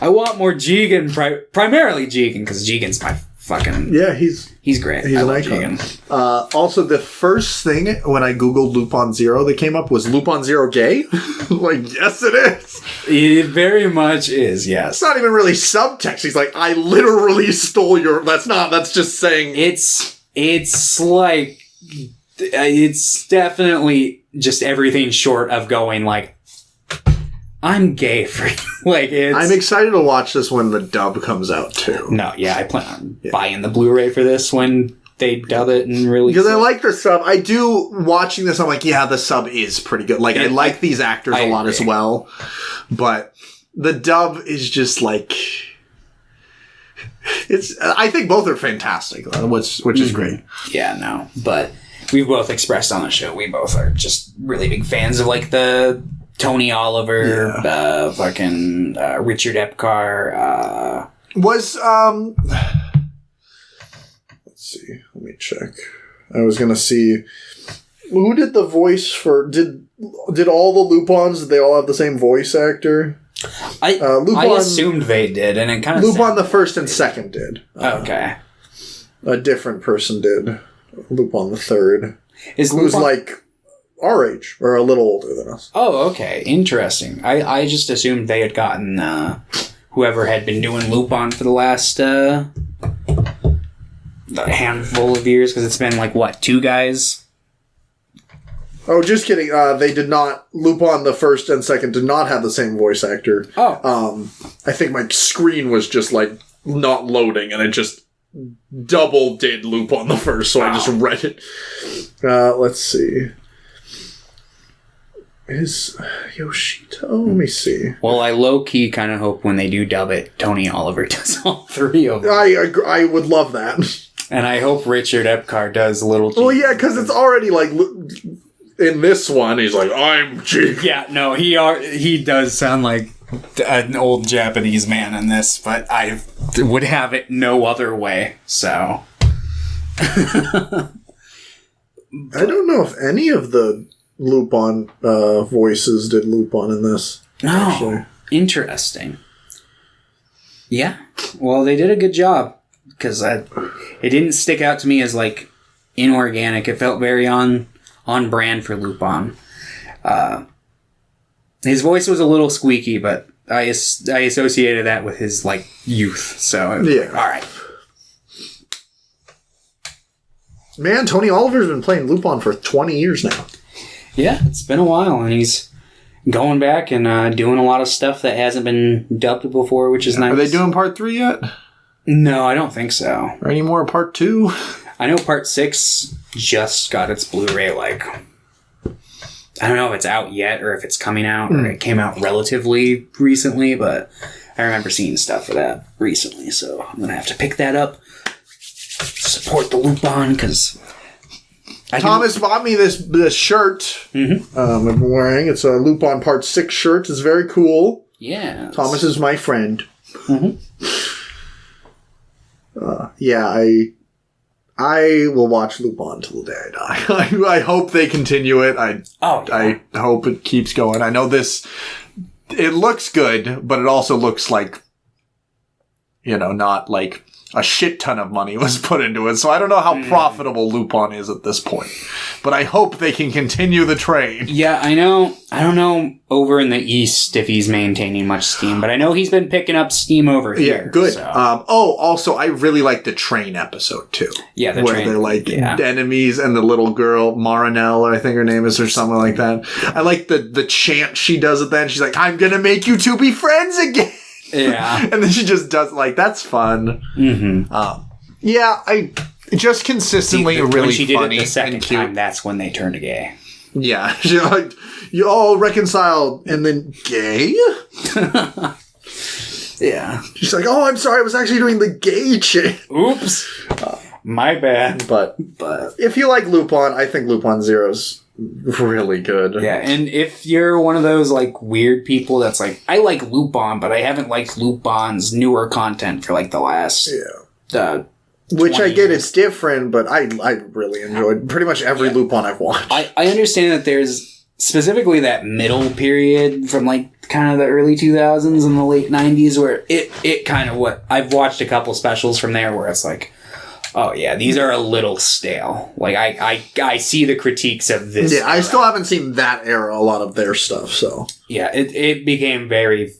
I want more Jigen, primarily Jigen, because Jigen's my fucking he's great. He's an icon. Also, the first thing when I googled Lupin Zero that came up was Lupin Zero gay. Like, yes, it is. It very much is. Yes, it's not even really subtext. He's like, I literally stole your. That's just saying It's like, it's definitely just everything short of going like, I'm gay for you. Like, I'm excited to watch this when the dub comes out too. No, I plan on buying the Blu-ray for this when they dub it and release it. Because I like the sub. I do, watching this, I'm like, the sub is pretty good. Like, I like these actors a lot as well. But the dub is just like... I think both are fantastic, which is great. Yeah, no, but we've both expressed on the show we both are just really big fans of like the Tony Oliver, Richard Epcar. Let's see. Let me check. I was gonna see who did the voice for. Did all the Lupins? Did they all have the same voice actor? I assumed they did, and it kind of Lupin the first and second did. Okay, a different person did. Lupin the third. Is who's like our age, or a little older than us. Oh, okay. Interesting. I just assumed they had gotten whoever had been doing Lupin for the last handful of years, because it's been like, what, 2 guys? Oh, just kidding. They did not. Lupin the first and second did not have the same voice actor. Oh. I think my screen was just like not loading, and it just double did Lupin the first, so I just read it. Let's see. Is Yoshito? Let me see. Well, I low-key kind of hope when they do dub it, Tony Oliver does all 3 of them. I would love that. And I hope Richard Epcar does Little G. Well, yeah, because it's already like... In this one, he's like, I'm G. Yeah, no, he does sound like an old Japanese man in this, but I would have it no other way, so... I don't know if any of the Lupin voices did Lupin in this. No, actually. Interesting. Yeah, well, they did a good job, because it didn't stick out to me as, like, inorganic. It felt very on brand for Lupin. His voice was a little squeaky, but I associated that with his, like, youth, so... Yeah. All right. Man, Tony Oliver's been playing Lupin for 20 years now. Yeah, it's been a while, and he's going back and doing a lot of stuff that hasn't been dubbed before, which is nice. Are they doing part 3 yet? No, I don't think so. Or any more part 2? I know part 6 just got its Blu-ray, like... I don't know if it's out yet, or if it's coming out, or it came out relatively recently, but I remember seeing stuff for that recently, so I'm gonna have to pick that up. Support the Lupin, because... Thomas bought me this shirt. Mm-hmm. I've been wearing. It's a Lupin Part 6 shirt. It's very cool. Yeah. Thomas is my friend. Mm-hmm. I will watch Lupin till the day I die. I hope they continue it. I hope it keeps going. I know it looks good, but it also looks like, not like a shit ton of money was put into it. So I don't know how profitable Lupin is at this point. But I hope they can continue the trade. Yeah, I know. I don't know over in the East if he's maintaining much steam, but I know he's been picking up steam over here. Yeah, good. So. Also, I really like the train episode, too. Yeah, the where train. They're like enemies and the little girl, Marinelle, I think her name is, or something like that. I like the chant she does at the end. She's like, I'm gonna make you two be friends again. Yeah. And then she just does, that's fun. Mm-hmm. I just consistently really when she funny did it the second and cute. time, that's when they turned gay. Yeah. She's like, you all reconciled, and then gay? Yeah. She's like, oh, I'm sorry, I was actually doing the gay chant. Oops. My bad. But if you like Lupin, I think Lupin Zero's really good. Yeah, and if you're one of those, weird people that's like, I like Lupin, but I haven't liked Lupin's newer content for, the last... Yeah. Which I get, it's different, but I really enjoyed pretty much every Lupin I've watched. I understand that there's specifically that middle period from, kind of the early 2000s and the late 90s where it kind of I've watched a couple specials from there where it's like, oh yeah, these are a little stale. I see the critiques of this. Yeah, era. I still haven't seen that era, a lot of their stuff, so. Yeah, it became very,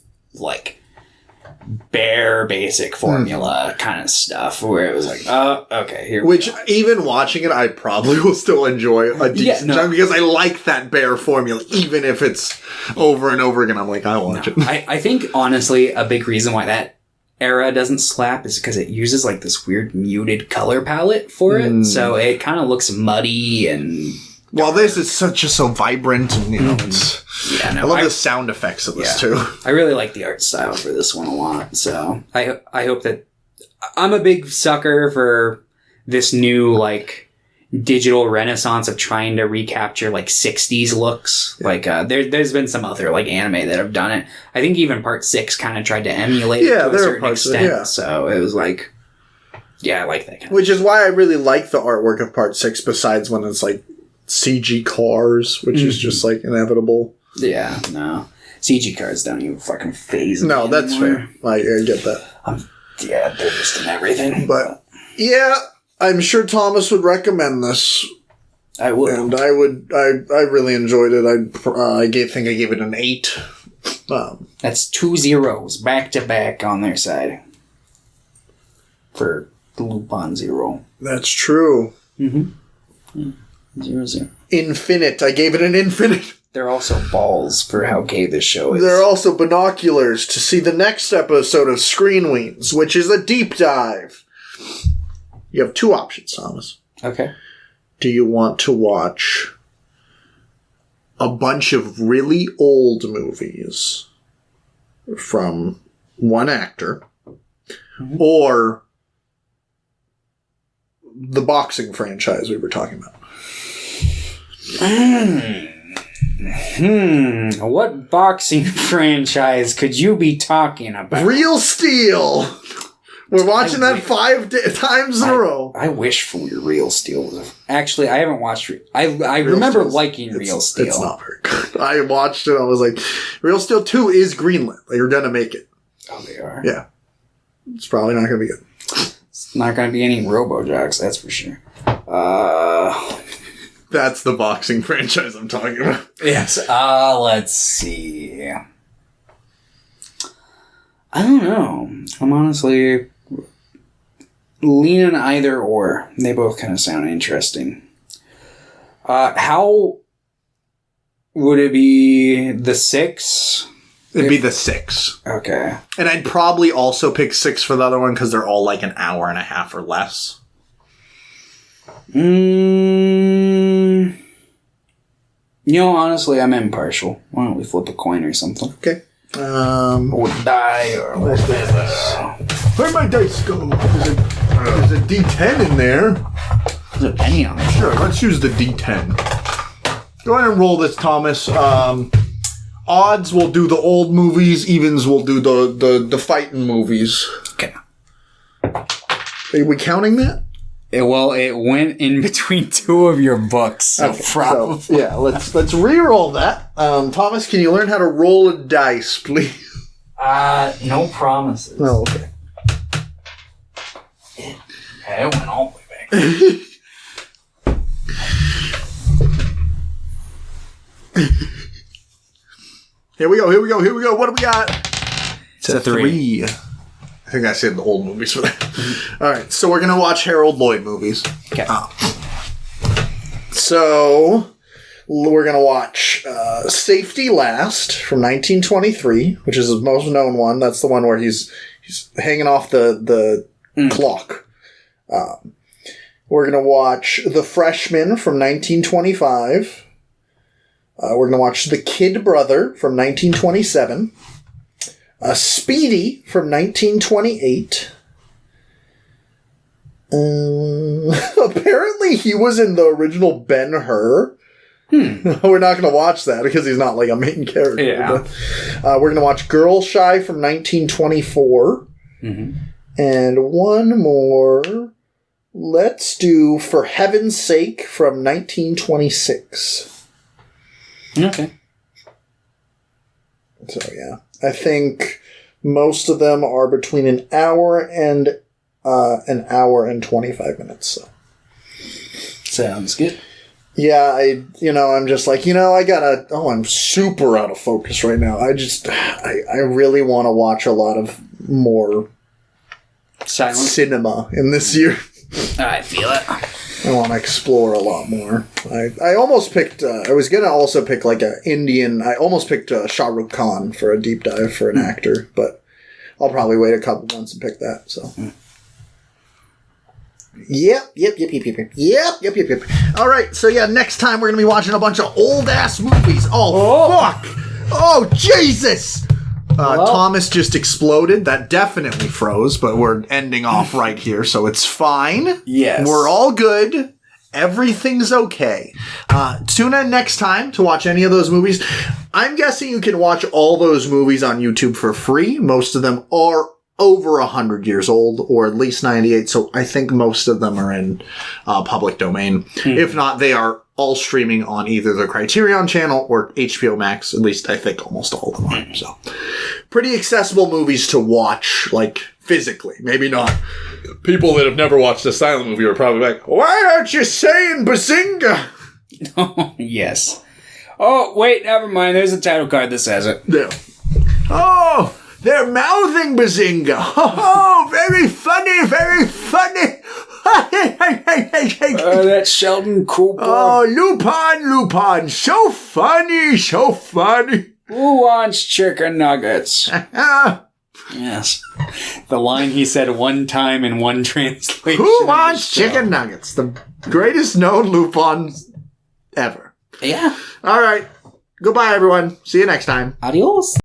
bare basic formula kind of stuff where it was like, oh, okay, here we go. Even watching it, I probably will still enjoy a decent chunk because I like that bare formula, even if it's over and over again. I'm like, I watch it. I think, honestly, a big reason why that era doesn't slap is because it uses, this weird muted color palette for it, so it kind of looks muddy and... Well, this is just so vibrant, and it's... Yeah, no, I love the sound effects of this, too. I really like the art style for this one a lot, so I hope that... I'm a big sucker for this new, digital renaissance of trying to recapture, 60s looks. Yeah. There's been some other, anime that have done it. I think even Part 6 kind of tried to emulate it to a certain extent, so it was yeah, I like that kind of Which is why I really like the artwork of Part 6, besides when it's, CG cars, which is just, inevitable. Yeah, no. CG cars don't even fucking phase me No, that's anymore. fair. I get that. Yeah, they're just in everything. But, yeah, I'm sure Thomas would recommend this. I would. And I really enjoyed it. I think I gave it an 8. That's 2 zeros back to back on their side for Lupin Zero. That's true. 0, 0. Infinite. I gave it an infinite. They're also balls for how gay this show is. They're also binoculars to see the next episode of Screen Weens, which is a deep dive. You have 2 options, Thomas. Okay. Do you want to watch a bunch of really old movies from one actor, or the boxing franchise we were talking about? What boxing franchise could you be talking about? Real Steel! We're watching that 5 times in a row. I wish for Real Steel was... Actually, I haven't watched... I remember liking Real Steel. It's not very good. I watched it, I was like, Real Steel 2 is greenlit. They're gonna make it. Oh, they are? Yeah. It's probably not gonna be good. It's not gonna be any Robo-Jocks, that's for sure. That's the boxing franchise I'm talking about. Yes. Let's see. I don't know. I'm honestly leaning either or. They both kind of sound interesting. How would it be? The 6? It'd be the 6. Okay. And I'd probably also pick 6 for the other one because they're all like an hour and a half or less. Honestly, I'm impartial. Why don't we flip a coin or something? Okay. Or die, or whatever. Where'd my dice go? There's a D10 in there. There's a penny on it. Sure, let's use the D10. Go ahead and roll this, Thomas. Odds will do the old movies. Evens will do the fighting movies. Okay. Are we counting that? It went in between 2 of your books. So okay, so, yeah, let's re-roll that. Thomas, can you learn how to roll a dice, please? No promises. Oh, okay. Okay, it went all the way back. Here we go. What do we got? It's a 3. I think I said the old movies for that. All right, so we're going to watch Harold Lloyd movies. Okay. So we're going to watch Safety Last from 1923, which is his most known one. That's the one where he's hanging off the clock. We're going to watch The Freshman from 1925. We're going to watch The Kid Brother from 1927. Speedy from 1928. Apparently he was in the original Ben-Hur. We're not going to watch that because he's not like a main character. Yeah. But, we're going to watch Girl Shy from 1924. And one more. Let's do For Heaven's Sake from 1926. Okay. So, yeah. I think most of them are between an hour and 25 minutes. So. Sounds good. Yeah, I'm just like, I'm super out of focus right now. I really want to watch a lot of more cinema in this year. I feel it. I want to explore a lot more. I almost picked, I was going to also pick like I almost picked Shah Rukh Khan for a deep dive for an actor, but I'll probably wait a couple months and pick that, so. Yep. All right, so yeah, next time we're going to be watching a bunch of old-ass movies. Oh, fuck! Oh, Jesus! Thomas just exploded. That definitely froze, but we're ending off right here, so it's fine. Yes. We're all good. Everything's okay. Tune in next time to watch any of those movies. I'm guessing you can watch all those movies on YouTube for free. Most of them are over 100 years old, or at least 98, so I think most of them are in public domain. If not, they are all streaming on either the Criterion channel or HBO Max. At least I think almost all of them are. So, pretty accessible movies to watch, like, physically. Maybe not. People that have never watched a silent movie are probably like, why aren't you saying Bazinga? Yes. Oh, wait, never mind. There's a title card that says it. There. Oh, they're mouthing Bazinga. Oh, very funny, very funny. That's Sheldon Cooper. Oh, Lupin, so funny, so funny. Who wants chicken nuggets? Yes. The line he said one time in one translation. Who wants chicken nuggets? The greatest known Lupin ever. Yeah. All right. Goodbye, everyone. See you next time. Adios.